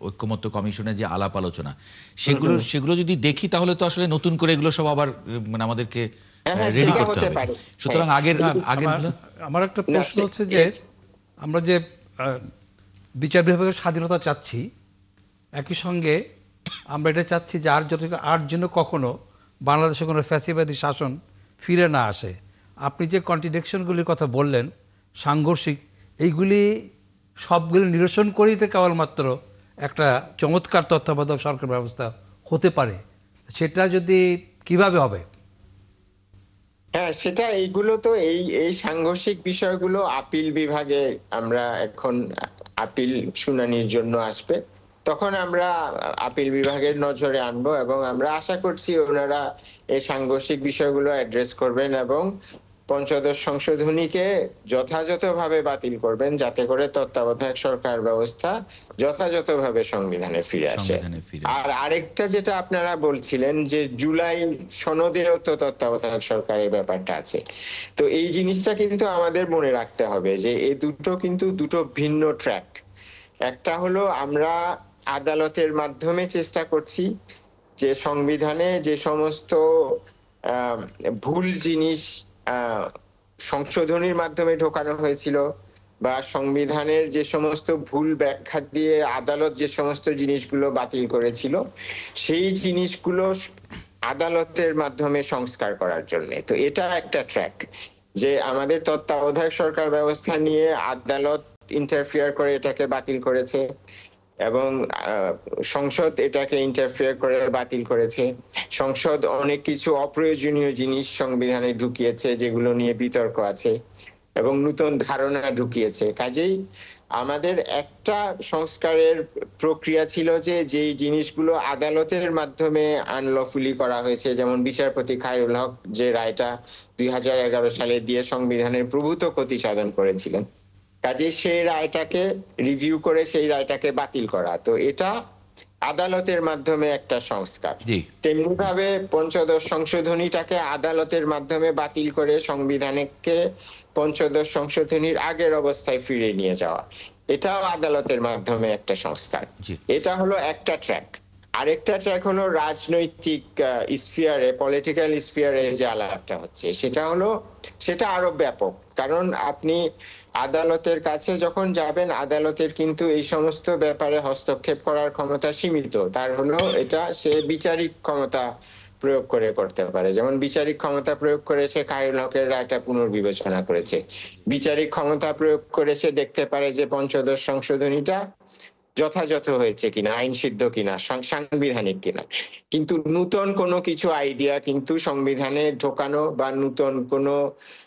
ঐক্যমত্য কমিশনের যে আলাপ আলোচনা, সেগুলো যদি দেখি, তাহলে তো আসলে নতুন করে এগুলো সব আবার মানে আমাদেরকে রেডি করতে হবে। সুতরাং আমার একটা প্রশ্ন হচ্ছে যে আমরা যে বিচার বিভাগের স্বাধীনতা চাচ্ছি, একই সঙ্গে আমরা এটা চাচ্ছি যে আর যেন কখনো বাংলাদেশে কোনো ফ্যাসিবাদী শাসন ফিরে না আসে। আপনি যে কন্ট্রাডিকশনগুলির কথা বললেন সাংঘর্ষিক, এইগুলি সবগুলি নিরসন করেই তো কেবলমাত্র একটা চমৎকার তত্ত্বাবধায়ক সরকার ব্যবস্থা হতে পারে। সেটা যদি কিভাবে হবে? হ্যাঁ, সেটা এইগুলো তো এই সাংঘর্ষিক বিষয়গুলো আপিল বিভাগে আমরা এখন আপিল শুনানির জন্য আসবে, তখন আমরা আপিল বিভাগের নজরে আনবো এবং আমরা আশা করছি ওনারা এই সাংঘর্ষিক বিষয়গুলো অ্যাড্রেস করবেন এবং পঞ্চদশ সংশোধনীকে যথাযথভাবে বাতিল করবেন, যাতে করে তত্ত্বাবধায়ক সরকার ব্যবস্থা যথাযথভাবে সংবিধানে ফিরে আসে। আর আরেকটা যেটা আপনারা বলছিলেন যে জুলাই সনদেও তো তত্ত্বাবধায়ক সরকারের ব্যাপারটা আছে, তো এই জিনিসটা কিন্তু আমাদের মনে রাখতে হবে যে এই দুটো কিন্তু দুটো ভিন্ন ট্র্যাক। একটা হলো আমরা আদালতের মাধ্যমে চেষ্টা করছি যে সংবিধানে যে সমস্ত ভুল জিনিস সংশোধনীর মাধ্যমে ঢোকানো হয়েছিল বা সংবিধানের যে সমস্ত ভুল ব্যাখ্যা দিয়ে আদালত যে সমস্ত জিনিসগুলো বাতিল করেছিল সেই জিনিসগুলো আদালতের মাধ্যমে সংস্কার করার জন্য। তো এটা একটা ট্র্যাক যে আমাদের তত্ত্বাবধায়ক সরকার ব্যবস্থা নিয়ে আদালত ইন্টারফিয়ার করে এটাকে বাতিল করেছে এবং সংসদ এটাকে ইন্টারফিয়ার করে বাতিল করেছে। সংসদ অনেক কিছু অপ্রয়োজনীয় জিনিস সংবিধানে ঢুকিয়েছে যেগুলো নিয়ে বিতর্ক আছে এবং নতুন ধারণা ঢুকিয়েছে। কাজেই আমাদের একটা সংস্কারের প্রক্রিয়া ছিল যে যেই জিনিসগুলো আদালতের মাধ্যমে আনলফুলি করা হয়েছে, যেমন বিচারপতি খায়রুল হক যে রায়টা 2011 সালে দিয়ে সংবিধানের প্রভূত ক্ষতি সাধন করেছিলেন, কাজে সেই রায়টাকে রিভিউ করে সেই রায়টাকে বাতিল করা, তো এটা আদালতের মাধ্যমে একটা সংস্কার। তেমনি ভাবে পঞ্চদশ সংশোধনীটাকে আদালতের মাধ্যমে বাতিল করে সংবিধানকে পঞ্চদশ সংশোধনীর আগের অবস্থায় ফিরিয়ে নিয়ে যাওয়া, এটাও আদালতের মাধ্যমে একটা সংস্কার। এটা হলো একটা ট্র্যাক। আরেকটা ট্র্যাক হলো রাজনৈতিক স্ফিয়ারে, পলিটিক্যাল স্ফিয়ারে যে আলাপটা হচ্ছে সেটা আরো ব্যাপক। কারণ আপনি আদালতের কাছে যখন যাবেন, আদালতের কিন্তু এই সমস্ত ব্যাপারে হস্তক্ষেপ করার ক্ষমতা সীমিত। তার হলো এটা সে বিচারিক ক্ষমতা প্রয়োগ করে করতে পারে। যেমন বিচারিক ক্ষমতা প্রয়োগ করে সে খায়রুল হকের রায়টা পুনর্বিবেচনা করেছে, বিচারিক ক্ষমতা প্রয়োগ করে সে দেখতে পারে যে পঞ্চদশ সংশোধনীটা যথাযথ হয়েছে কিনা, আইন সিদ্ধ কিনা, সাংবিধানিক কিনা। কিন্তু নূতন কোনো কিছু আইডিয়া কিন্তু সংবিধানে ঢোকানো বা নূতন কোনো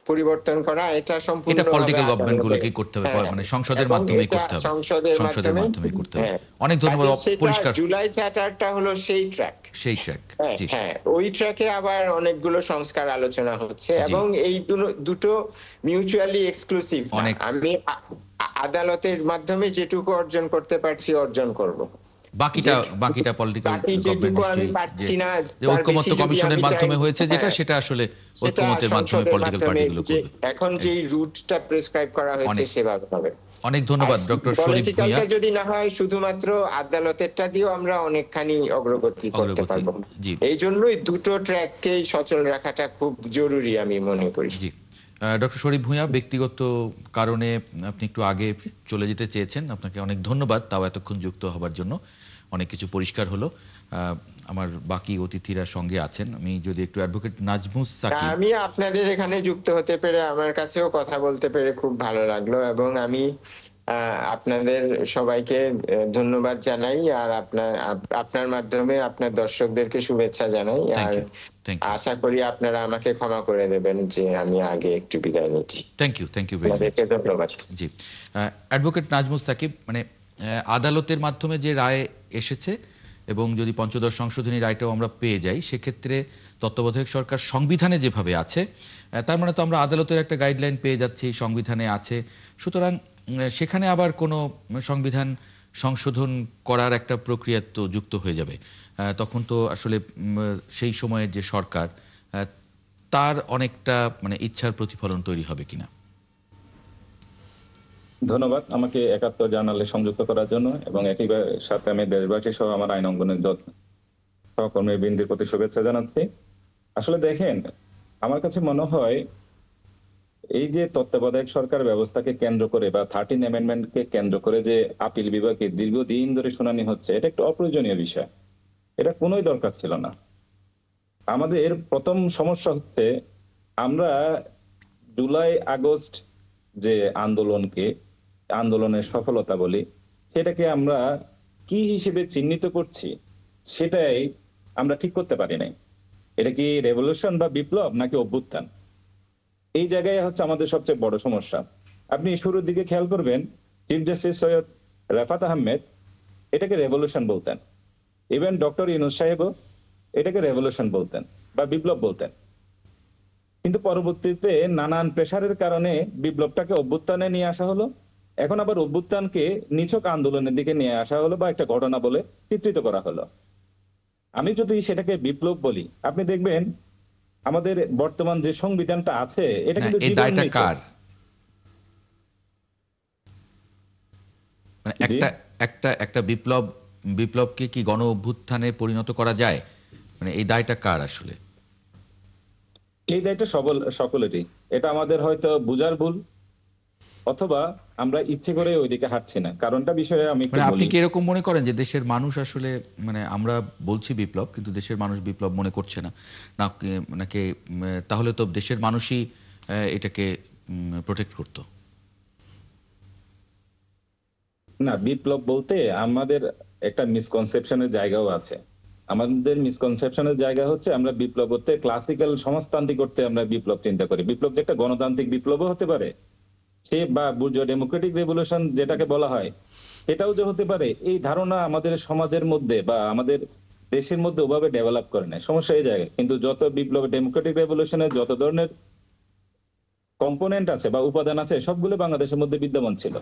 পরিবর্তন করা, এটা সম্পূর্ণ পলিটিক্যাল গভর্নমেন্টগুলোকে করতে হবে, মানে সংসদের মাধ্যমে করতে হবে, সংসদের মাধ্যমে করতে হবে। অনেক ধন্যবাদ। পরিষ্কার। জুলাই চার্টারটা হলো সেই ট্র্যাক। হ্যাঁ, ওই ট্র্যাকে আবার অনেকগুলো সংস্কার আলোচনা হচ্ছে এবং এই দুটো মিউচুয়ালি এক্সক্লুসিভ। আমি আদালতের মাধ্যমে যেটুকু অর্জন করতে পারছি অর্জন করব, বাকিটা পলিটিক্যাল গভর্নমেন্ট ঐক্যমত্য কমিশনের মাধ্যমে হয়েছে যেটা, সেটা আসলে ঐক্যমতের মাধ্যমে পলিটিক্যাল পার্টিগুলো করবে। এখন যে রুটটা প্রেসক্রাইব করা হয়েছে সেভাবে হবে। অনেক ধন্যবাদ ডক্টর শরীফ ভূঁইয়া। যদি না হয় শুধুমাত্র আদালতেরটা দিয়েও আমরা অনেকখানি অগ্রগতি করতে পারবো। এই জন্যই দুটো ট্র্যাককেই সচল রাখাটা খুব জরুরি আমি মনে করি। জি, ডক্টর শরীফ ভূঁইয়া, ব্যক্তিগত কারণে আপনি একটু আগে চলে যেতে চেয়েছেন, আপনাকে অনেক ধন্যবাদ তাও এতক্ষণ যুক্ত হবার জন্য। অনেক কিছু পরিষ্কার হলো। আমার বাকি অতিথিরা সঙ্গে আছেন, আমি যদি একটু অ্যাডভোকেট নাজমুস সাকিব। আমি আপনাদের এখানে যুক্ত হতে পেরে, আমার কাছেও কথা বলতে পেরে খুব ভালো লাগলো এবং আমি আপনাদের সবাইকে ধন্যবাদ জানাই আর আপনার মাধ্যমে আপনার দর্শকদেরকে শুভেচ্ছা জানাই। আর আশা করি আপনারা আমাকে ক্ষমা করে দেবেন যে আমি আগে একটু বিদায় নিচ্ছি। Thank you very much. ধন্যবাদ। জি, অ্যাডভোকেট নাজমুস সাকিব, মানে আদালতের মাধ্যমে যে রায় এসেছে এবং যদি পঞ্চদশ সংশোধনী রায়টাও আমরা পেয়ে যাই, সেক্ষেত্রে তত্ত্বাবধায়ক সরকার সংবিধানে যেভাবে আছে, তার মানে তো আমরা আদালতের একটা গাইডলাইন পেয়ে যাচ্ছি, সংবিধানে আছে। সুতরাং সেখানে আবার কোনো সংবিধান সংশোধন করার একটা প্রক্রিয়া তো যুক্ত হয়ে যাবে। তখন তো আসলে সেই সময়ের যে সরকার, তার অনেকটা মানে ইচ্ছার প্রতিফলন তৈরি হবে কিনা। ধন্যবাদ আমাকে ৭১ জার্নালে সংযুক্ত করার জন্য এবং একই সাথে আমি দেশবাসী সহ আমার আইন অঙ্গনের সহকর্মী বৃন্দের প্রতি শুভেচ্ছা জানাচ্ছি। আসলে দেখেন, আমার কাছে মনে হয় এই যে তত্ত্বাবধায়ক সরকার ব্যবস্থাকে কেন্দ্র করে বা 13 অ্যামেন্ডমেন্টকে কেন্দ্র করে যে আপিল বিভাগে দীর্ঘদিন ধরে শুনানি হচ্ছে, এটা একটা অপ্রয়োজনীয় বিষয়। এটা কোনোই দরকার ছিল না। আমাদের প্রথম সমস্যা হচ্ছে আমরা জুলাই আগস্ট যে আন্দোলনের সফলতা বলি, সেটাকে আমরা কি হিসেবে চিহ্নিত করছি সেটাই আমরা ঠিক করতে পারি নাই। এটা কি রেভলিউশন বা বিপ্লব নাকি অভ্যুত্থান? এই জায়গায় হচ্ছে আমাদের সবচেয়ে বড় সমস্যা। আপনি শুরুর দিকে খেয়াল করবেন, চিফ জাস্টিস সৈয়দ রাফাত আহমেদ এটাকে রেভলিউশন বলতেন। ইভেন ডক্টর ইউনূস সাহেবও এটাকে রেভলিউশন বলতেন বা বিপ্লব বলতেন। কিন্তু পরবর্তীতে নানান প্রেসারের কারণে বিপ্লবটাকে অভ্যুত্থানে নিয়ে আসা হলো। এখন আবার অভ্যুত্থানকে নিছক আন্দোলনের দিকে নিয়ে আসা হলো বা একটা ঘটনা বলে চিত্রিত করা হলো। আমি যদি সেটাকে বিপ্লব বলি, আপনি দেখবেন আমাদের বর্তমান যে সংবিধানটা আছে এটা না, কিন্তু এই দায়টা জীবনমৃত্যু। কার? মানে জি, একটা একটা একটা বিপ্লবকে কি গণ অভ্যুত্থানে পরিণত করা যায়? মানে এই দায়টা কার আসলে? এই দায়টা সকলেরই। এটা আমাদের হয়তো বুঝার ভুল, অথবা আমরা ইচ্ছে করে ওইদিকে হাঁটছি না। কারণটা বিষয়ে আমি একটু মানে আপনি বলি। কি এরকম মনে করেন যে দেশের মানুষ আসলে, মানে আমরা বলছি বিপ্লব কিন্তু দেশের মানুষ বিপ্লব মনে করছে না, নাকি তাহলে তো দেশের মানুষই এটাকে প্রোটেক্ট করতো? না, বিপ্লব বলতে আমাদের একটা মিসকনসেপশনের জায়গাও আছে। আমাদের মিসকনসেপশনের জায়গা হচ্ছে আমরা বিপ্লব করতে ক্লাসিক্যাল সমাজতান্ত্রিক করতে আমরা বিপ্লব চিন্তা করি। বিপ্লব যে একটা গণতান্ত্রিক বিপ্লবও হতে পারে, সে বা বুর্জোয়া ডেমোক্রেটিক রেভলিউশন যেটাকে বলা হয় সেটাও যে হতে পারে, এই ধারণা আমাদের সমাজের মধ্যে বা আমাদের দেশের মধ্যে ওভাবে ডেভেলপ করে নাই। সমস্যা এই জায়গায়। কিন্তু যত বিপ্লব ডেমোক্রেটিক রেভলিউশনের যত ধরনের কম্পোনেন্ট আছে বা উপাদান আছে সবগুলো বাংলাদেশের মধ্যে বিদ্যমান ছিল।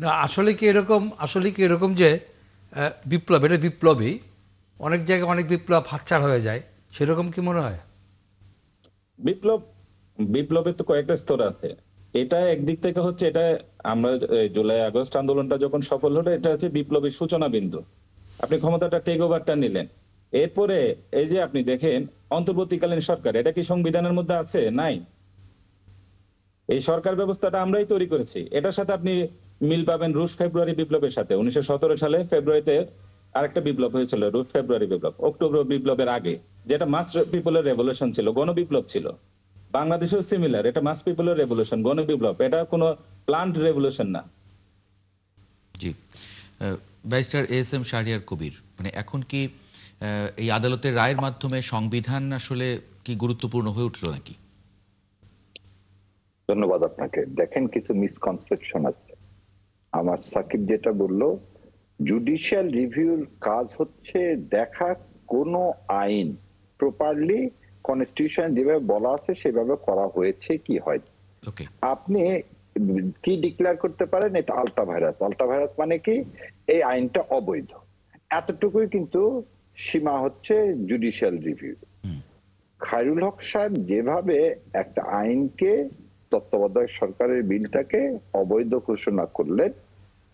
না, আসলে কি এরকম যে বিপ্লব, এটা বিপ্লবী, অনেক জায়গায় অনেক বিপ্লব হাতছাড়া হয়ে যায়, সেরকম কি মনে হয়? বিপ্লব বিপ্লবের তো কয়েকটা স্তর আছে। এটা একদিক থেকে হচ্ছে, এটা আমরা জুলাই আগস্ট আন্দোলনটা যখন সফল হলো, এটা হচ্ছে বিপ্লবের সূচনা বিন্দু। আপনি ক্ষমতাটা টেক ওভারটা নিলেন। এরপরে এই যে আপনি দেখেন অন্তর্বর্তীকালীন সরকার, এটা কি সংবিধানের মধ্যে আছে? নাই। এই সরকার ব্যবস্থাটা আমরাই তৈরি করেছি। এটার সাথে আপনি মিল পাবেন রুশ ফেব্রুয়ারি বিপ্লবের সাথে। 1917 সালে ফেব্রুয়ারিতে আরেকটা বিপ্লব হয়েছিল, রুশ ফেব্রুয়ারি বিপ্লব, অক্টোবর বিপ্লবের আগে, যেটা মাস পিপলের রেভলিউশন ছিল, গণবিপ্লব ছিল। বাংলাদেশেও সিমিলার, এটা মাস পিপলের রেভলিউশন, গণবিপ্লব, এটা কোনো প্লান্ট রেভলিউশন না। জি। Barrister S M Shahriar Kabir, মানে এখন কি এই আদালতের রায়ের মাধ্যমে সংবিধান আসলে কি গুরুত্বপূর্ণ হয়ে উঠলো নাকি? ধন্যবাদ আপনাকে। দেখেন, কিছু মিসকনসেপশন আছে। আমার সাকিব যেটা বললো, জুডিশিয়াল রিভিউর কাজ হচ্ছে দেখা কোন আইন প্রপারলি কনস্টিটিউশন যেভাবে বলা আছে সেভাবে করা হয়েছে কি হয়। ওকে। আপনি কি ডিক্লেয়ার করতে পারেন এটা আলট্রা ভাইরাস মানে কি, এই আইনটা অবৈধ, এতটুকুই কিন্তু সীমা হচ্ছে জুডিশিয়াল রিভিউ। খায়রুল হক সাহেব যেভাবে একটা আইনকে, তত্ত্বাবধায়ক সরকারের বিলটাকে অবৈধ ঘোষণা করলেন,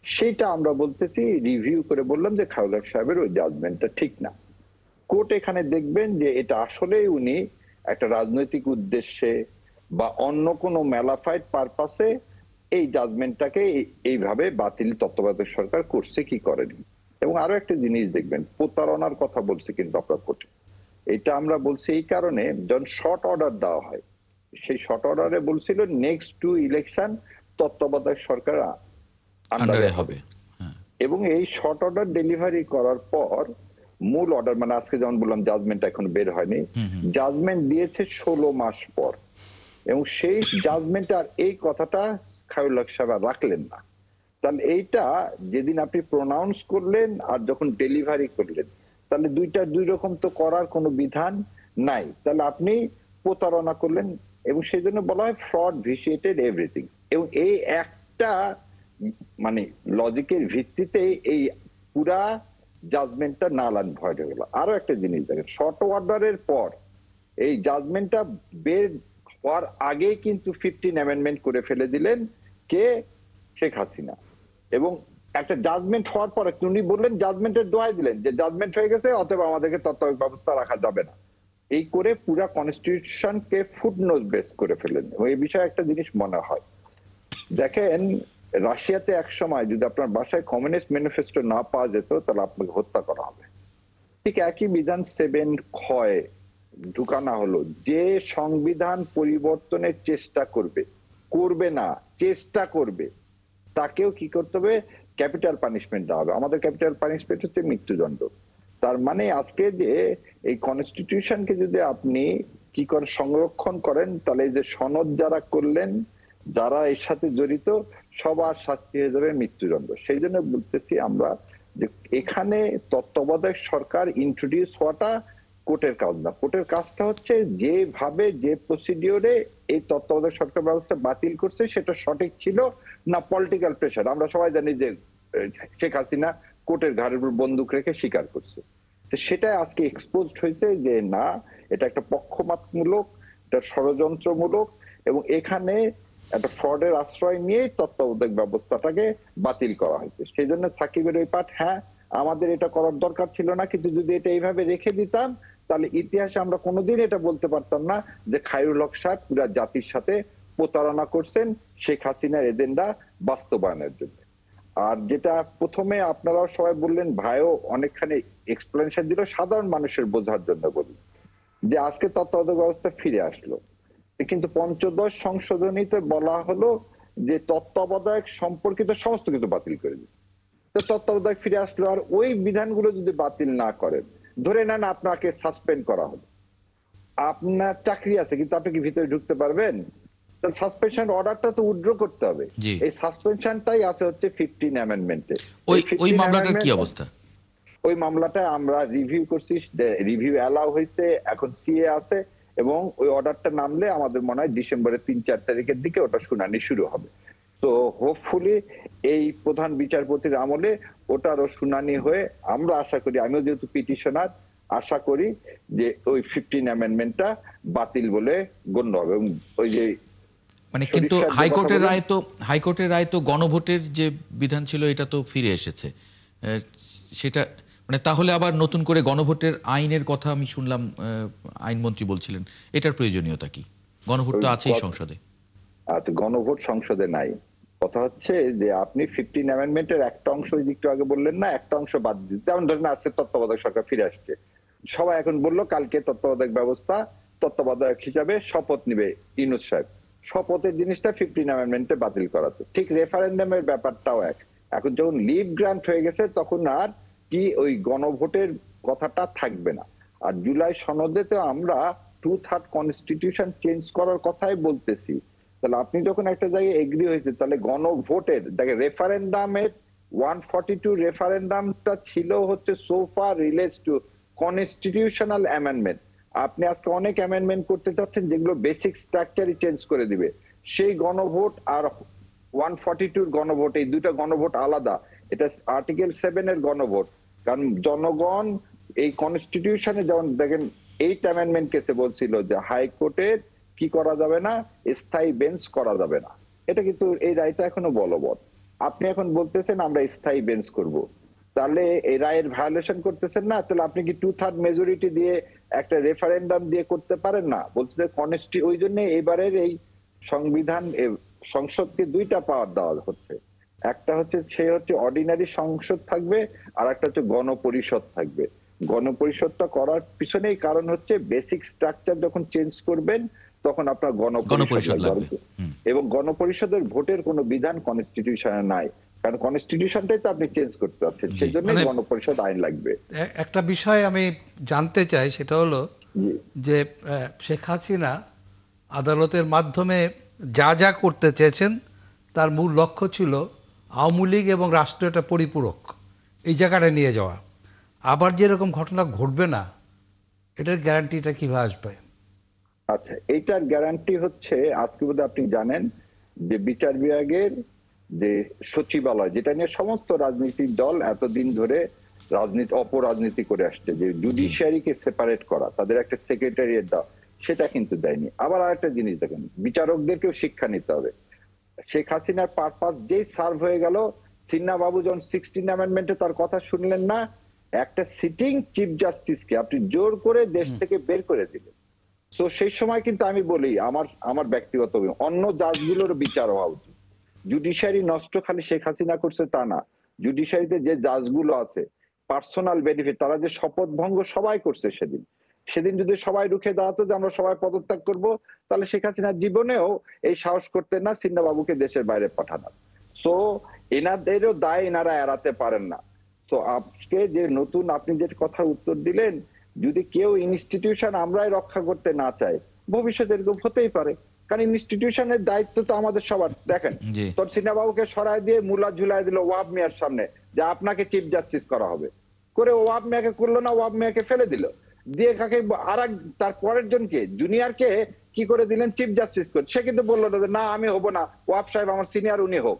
সেটা আমরা বলতেছি, রিভিউ করে বললাম যে খায়রুল হক সাহেবের ওই জাজমেন্টটা ঠিক না। কোর্ট এখানে দেখবেন যে এটা আসলেই উনি একটা রাজনৈতিক উদ্দেশ্যে বা অন্য কোনো ম্যালাফাইড পারপাসে এই জাজমেন্টটাকে এইভাবে বাতিল তত্ত্বাবধায়ক সরকার করছে কি করেনি। এবং আরো একটা জিনিস দেখবেন, প্রতারণার কথা বলছে কিন্তু আপনার কোর্টে। এটা আমরা বলছি এই কারণে, যখন শর্ট অর্ডার দেওয়া হয়, সেই শর্ট অর্ডারে বলছিল নেক্সট টু ইলেকশন তত্ত্বাবধায়ক সরকার আন্ডারে হবে। হ্যাঁ। এবং এই শর্ট অর্ডার ডেলিভারি করার পর মূল অর্ডার, মানে আজকে যেমন বললাম জাজমেন্ট এখন বের হয়নি, জাজমেন্ট দিয়েছে 16 মাস পর। এবং সেই জাজমেন্ট আর এই কথাটা খায়রুল হক সাহেব রাখলেন না। তাহলে এইটা যেদিন আপনি প্রোনাউন্স করলেন আর যখন ডেলিভারি করলেন, তাহলে দুই রকম তো করার কোনো বিধান নাই। তাহলে আপনি প্রতারণা করলেন, এবং সেই জন্য বলা হয় ফ্রড ভিসিয়েটেড এভরিথিং। এবং এই একটা মানে লজিকের ভিত্তিতে এই পুরা জাজমেন্টটা নাল অ্যান্ড ভয়েড হয়ে গেল। আরো একটা জিনিস দেখেন, শর্ট অর্ডারের পর এই জাজমেন্টটা বের হওয়ার আগেই কিন্তু 15 অ্যামেন্ডমেন্ট করে ফেলে দিলেন কে, শেখ হাসিনা। এবং একটা জাজমেন্ট হওয়ার পরে উনি বললেন, জাজমেন্টের দোহাই দিলেন যে জাজমেন্ট হয়ে গেছে, অতএব আমাদেরকে তত্ত্বাবধায়ক ব্যবস্থা রাখা যাবে না। এই করে পুরা কনস্টিটিউশনকে ফুটনোট বেস করে ফেলেন। এবং এই বিষয়ে একটা জিনিস মনে হয়, দেখেন রাশিয়াতে এক সময় যদি আপনার বাসায় কমিউনিস্ট ম্যানিফেস্টো না পাওয়া যেত তাহলে আপনাকে হত্যা করা হবে। ঠিক একই বিধান 7 ক্ষয় ঢুকানো হলো, যে সংবিধান পরিবর্তনের চেষ্টা করবে না, চেষ্টা করবে, তাকেও কি করতে হবে, ক্যাপিটাল পানিশমেন্ট দেওয়া হবে। আমাদের ক্যাপিটাল পানিশমেন্ট হচ্ছে মৃত্যুদণ্ড। তার মানে আজকে যে এই কনস্টিটিউশনকে যদি আপনি কি করে সংরক্ষণ করেন, তাহলে এই যে সনদ যারা করলেন, যারা এর সাথে জড়িত, সবার শাস্তি হয়ে যাবে মৃত্যুদণ্ড। সেই জন্য বলতেছি আমরা যে এখানে তত্ত্বাবধায়ক সরকার ইন্ট্রোডিউস হওয়াটা কোর্টের কাজ না। কোর্টের কাজটা হচ্ছে যেভাবে যে প্রসিডিওরে এই তত্ত্বাবধায়ক সরকার ব্যবস্থা বাতিল করছে সেটা সঠিক ছিল না পলিটিক্যাল প্রেশার। আমরা সবাই জানি যে শেখ হাসিনা কোর্টের ঘাড়ের উপর বন্দুক রেখে স্বীকার করছে। তো সেটা আজকে এক্সপোজড হয়েছে যে না, এটা একটা পক্ষপাতমূলক, এটা ষড়যন্ত্রমূলক, এবং এখানে একটা ফ্রডের আশ্রয় নিয়ে তত্ত্বাবধায়ক ব্যবস্থাটাকে বাতিল করা হয়েছে। সেই জন্য সাকিবের ওই পাঠ, হ্যাঁ আমাদের এটা করার দরকার ছিল না, কিন্তু যদি এটা এইভাবে রেখে দিতাম তাহলে ইতিহাসে আমরা কোনোদিন এটা বলতে পারতাম না যে খায়রুল হক সাহেব পুরা জাতির সাথে প্রতারণা করছেন শেখ হাসিনার এজেন্ডা বাস্তবায়নের জন্য। আর যেটা প্রথমে আপনারাও সবাই বললেন, ভাইও অনেকখানি এক্সপ্লেনেশন দিল, সাধারণ মানুষের বোঝার জন্য বলি, যে আজকে তত্ত্বাবধায়ক ব্যবস্থা ফিরে আসলো, কিন্তু পঞ্চদশ সংশোধনীতে বলা হলো যে তত্ত্বাবধায়ক সম্পর্কিত সমস্ত কিছু বাতিল করে দিচ্ছে। তো তত্ত্বাবধায়ক ফিরে আসলো, আর ওই বিধানগুলো যদি বাতিল না করেন, ধরে নেন আপনাকে সাসপেন্ড করা হলো, আপনার চাকরি আছে কিন্তু আপনি কি ভিতরে ঢুকতে পারবেন? তাহলে সাসপেনশন অর্ডারটা তো উইথড্র করতে হবে। এই সাসপেনশনটাই আছে হচ্ছে 15 অ্যামেন্ডমেন্টে। ওই মামলাটার কি অবস্থা? ওই মামলাটা আমরা রিভিউ করছি, রিভিউ অ্যালাউ হয়েছে, এখন সিএ আছে, এবং ওই অর্ডারটা নামলে আমাদের মনে হয় ডিসেম্বরের 3-4 তারিখের দিকে ওটা শুনানি শুরু হবে। তো হোপফুলি এই প্রধান বিচারপতির আমলে ওটারও শুনানি হয়ে আমরা আশা করি, আমিও যেহেতু পিটিশনার, আশা করি যে ওই 15 অ্যামেন্ডমেন্টটা বাতিল বলে গণ্য হবে। এবং ওই যে মানে কিন্তু হাইকোর্টের রায় তো গণভোটের যে বিধান ছিল এটা তো ফিরে এসেছে, সেটা মানে তাহলে আবার নতুন করে গণভোটের আইনের কথা আমি শুনলাম, আইনমন্ত্রী বলছিলেন, এটার প্রয়োজনীয়তা কি? গণভোট তো আছেই সংসদে। গণভোট সংসদে নাই, কথা হচ্ছে যে আপনি 15 অ্যামেন্ডমেন্টের একটা অংশ একটু আগে বললেন না, একটা অংশ বাদ দিতে, যেমন ধরেন আজকে তত্ত্বাবধায়ক সরকার ফিরে আসছে, সবাই এখন বললো কালকে তত্ত্বাবধায়ক ব্যবস্থা, তত্ত্বাবধায়ক হিসাবে শপথ নিবে ইউনূস সাহেব, শপথের জিনিসটা 15 অ্যামেন্ডমেন্টে বাতিল করাতে। ঠিক রেফারেন্ডামের ব্যাপারটাও এক, এখন যখন লিভ গ্রান্ট হয়ে গেছে তখন আর কি ওই গণভোটের কথাটা থাকবে না। আর জুলাই সনদে তো আমরা 2/3 কনস্টিটিউশন চেঞ্জ করার কথাই বলতেছি। তাহলে আপনি যখন একটা জায়গায় এগ্রি হয়েছে, তাহলে গণভোটের দেখে রেফারেন্ডামের 142 রেফারেন্ডামটা ছিল হচ্ছে sofa relates to constitutional amendment. আপনি আজকে অনেক অ্যামেন্ডমেন্ট করতে চাচ্ছেন যেগুলো বেসিক স্ট্রাকচারই চেঞ্জ করে দিবে। সেই গণভোট আর 142 গণভোট, এই দুইটা গণভোট আলাদা। এটা আর্টিকেল 7 এর গণভোট, কারণ জনগণ এই কনস্টিটিউশনে যেমন দেখেন 8 অ্যামেন্ডমেন্ট কেসে বলছিল যে হাইকোর্টের কি করা যাবে না, স্থায়ী বেঞ্চ করা যাবে না। এটা কিন্তু এই রায়টা এখনো বলবৎ। আপনি এখন বলতেছেন আমরা স্থায়ী বেঞ্চ করব, তাহলে এই রায়ের ভায়োলেশন করতেছেন না? তাহলে আপনি কি 2/3 মেজরিটি দিয়ে একটা রেফারেন্ডাম দিয়ে করতে পারেন না? বলতে ওই জন্য এবারের এই সংবিধান সংসদকে দুইটা পাওয়ার দেওয়া হচ্ছে, একটা হচ্ছে সে হচ্ছে অর্ডিনারি সংসদ থাকবে, আর একটা হচ্ছে গণপরিষদ থাকবে। গণপরিষদটা করার পিছনেই কারণ হচ্ছে বেসিক স্ট্রাকচার যখন চেঞ্জ করবেন তখন আপনার গণপরিষদ লাগবে, এবং গণপরিষদের ভোটের কোনো বিধান কনস্টিটিউশনে নাই, কারণ কনস্টিটিউশনটাই তো আপনি চেঞ্জ করতে পারছেন, সেই জন্য গণপরিষদ আইন লাগবে। একটা বিষয় আমি জানতে চাই, সেটা হলো যে শেখ হাসিনা আদালতের মাধ্যমে যা যা করতে চেয়েছেন তার মূল লক্ষ্য ছিল আওয়ামী লীগ এবং রাষ্ট্র একটা পরিপূরক এই জায়গাটা নিয়ে যাওয়া। আবার যেরকম ঘটনা ঘটবে না, এটার গ্যারান্টিটা কিভাবে আসবে? আচ্ছা, এইটার গ্যারান্টি হচ্ছে আজকে বোধহয় আপনি জানেন যে বিচার বিভাগের যে সচিবালয়, যেটা নিয়ে সমস্ত রাজনৈতিক দল এতদিন ধরে অপরাজনীতি করে আসছে, যে জুডিশিয়ারিকে সেপারেট করা, তাদের একটা সেক্রেটারিয়েট দেওয়া, সেটা কিন্তু দেয়নি। আবার আরেকটা জিনিস দেখেন, বিচারকদেরকেও শিক্ষা নিতে হবে। শেখ হাসিনার পারপাস যেই সার্ভ হয়ে গেল, সিনহা বাবু যখন 16 অ্যামেন্ডমেন্টে তার কথা শুনলেন না, একটা সিটিং চিফ জাস্টিসকে আপনি জোর করে দেশ থেকে বের করে দিলেন। তো সেই সময় কিন্তু আমি বলি, আমার ব্যক্তিগত অন্য জাজগুলোর বিচার হওয়া উচিত। জুডিশিয়ারি নষ্ট খালি শেখ হাসিনা করছে তা না, জুডিশিয়ারিতে যে জাজগুলো আছে পার্সোনাল বেনিফিট, তারা যে শপথ ভঙ্গ সবাই করছে সেদিন, সেদিন যদি সবাই রুখে দাঁড়াতো যে আমরা সবাই পদত্যাগ করব, তাহলে শেখ হাসিনা জীবনেও এই সাহস করতেন না সিন্নাবাবুকে দেশের বাইরে পাঠানোর। সো এনাদেরও দায় এনারা এড়াতে পারেন না। তো আজকে যে নতুন আপনি যে কথা উত্তর দিলেন, যদি কেউ ইনস্টিটিউশন আমরাই রক্ষা করতে না চাই, ভবিষ্যতে এরকম হতেই পারে। কারণ ইনস্টিটিউশনের দায়িত্ব তো আমাদের সবার। দেখেন, তোর সিনহাবাবুকে সরাই দিয়ে মুলা ঝুলাই দিল ওয়াব মিয়ার সামনে যে আপনাকে চিফ জাস্টিস করা হবে, করে ওয়াব মিয়াকে করলো না, ওয়াব মিয়াকে ফেলে দিল, দিয়ে কাকে আর তার পরের জনকে জুনিয়রকে কি করে দিলেন চিফ জাস্টিস করে। সে কিন্তু বললো না যে না আমি হব না, ওয়াব সাহেব আমার সিনিয়র, উনি হোক।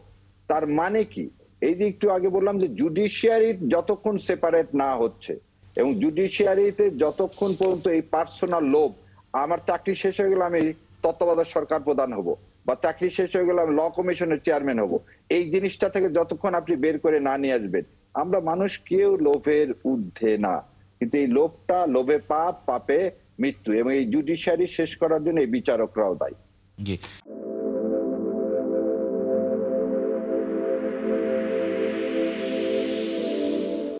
তার মানে কি, এই যে একটু আগে বললাম যে জুডিশিয়ারি যতক্ষণ সেপারেট না হচ্ছে এবং জুডিশিয়ারিতে যতক্ষণ পর্যন্ত এই পার্সোনাল লোভ, আমার চাকরি শেষ হয়ে গেলে আমি তত্ত্বাবধায়ক সরকার প্রধান হব, বা চাকরি শেষ হয়ে গেলে আমি ল কমিশনের চেয়ারম্যান হব, এই জিনিসটা থেকে যতক্ষণ আপনি বের করে না নিয়ে আসবেন, আমরা মানুষ কেউ লোভের ঊর্ধ্বে না। কিন্তু এই লোভটা, লোভে পাপ, পাপে মৃত্যু, এবং এই জুডিশিয়ারি শেষ করার জন্য এই বিচারকরাও দায়ী। জি।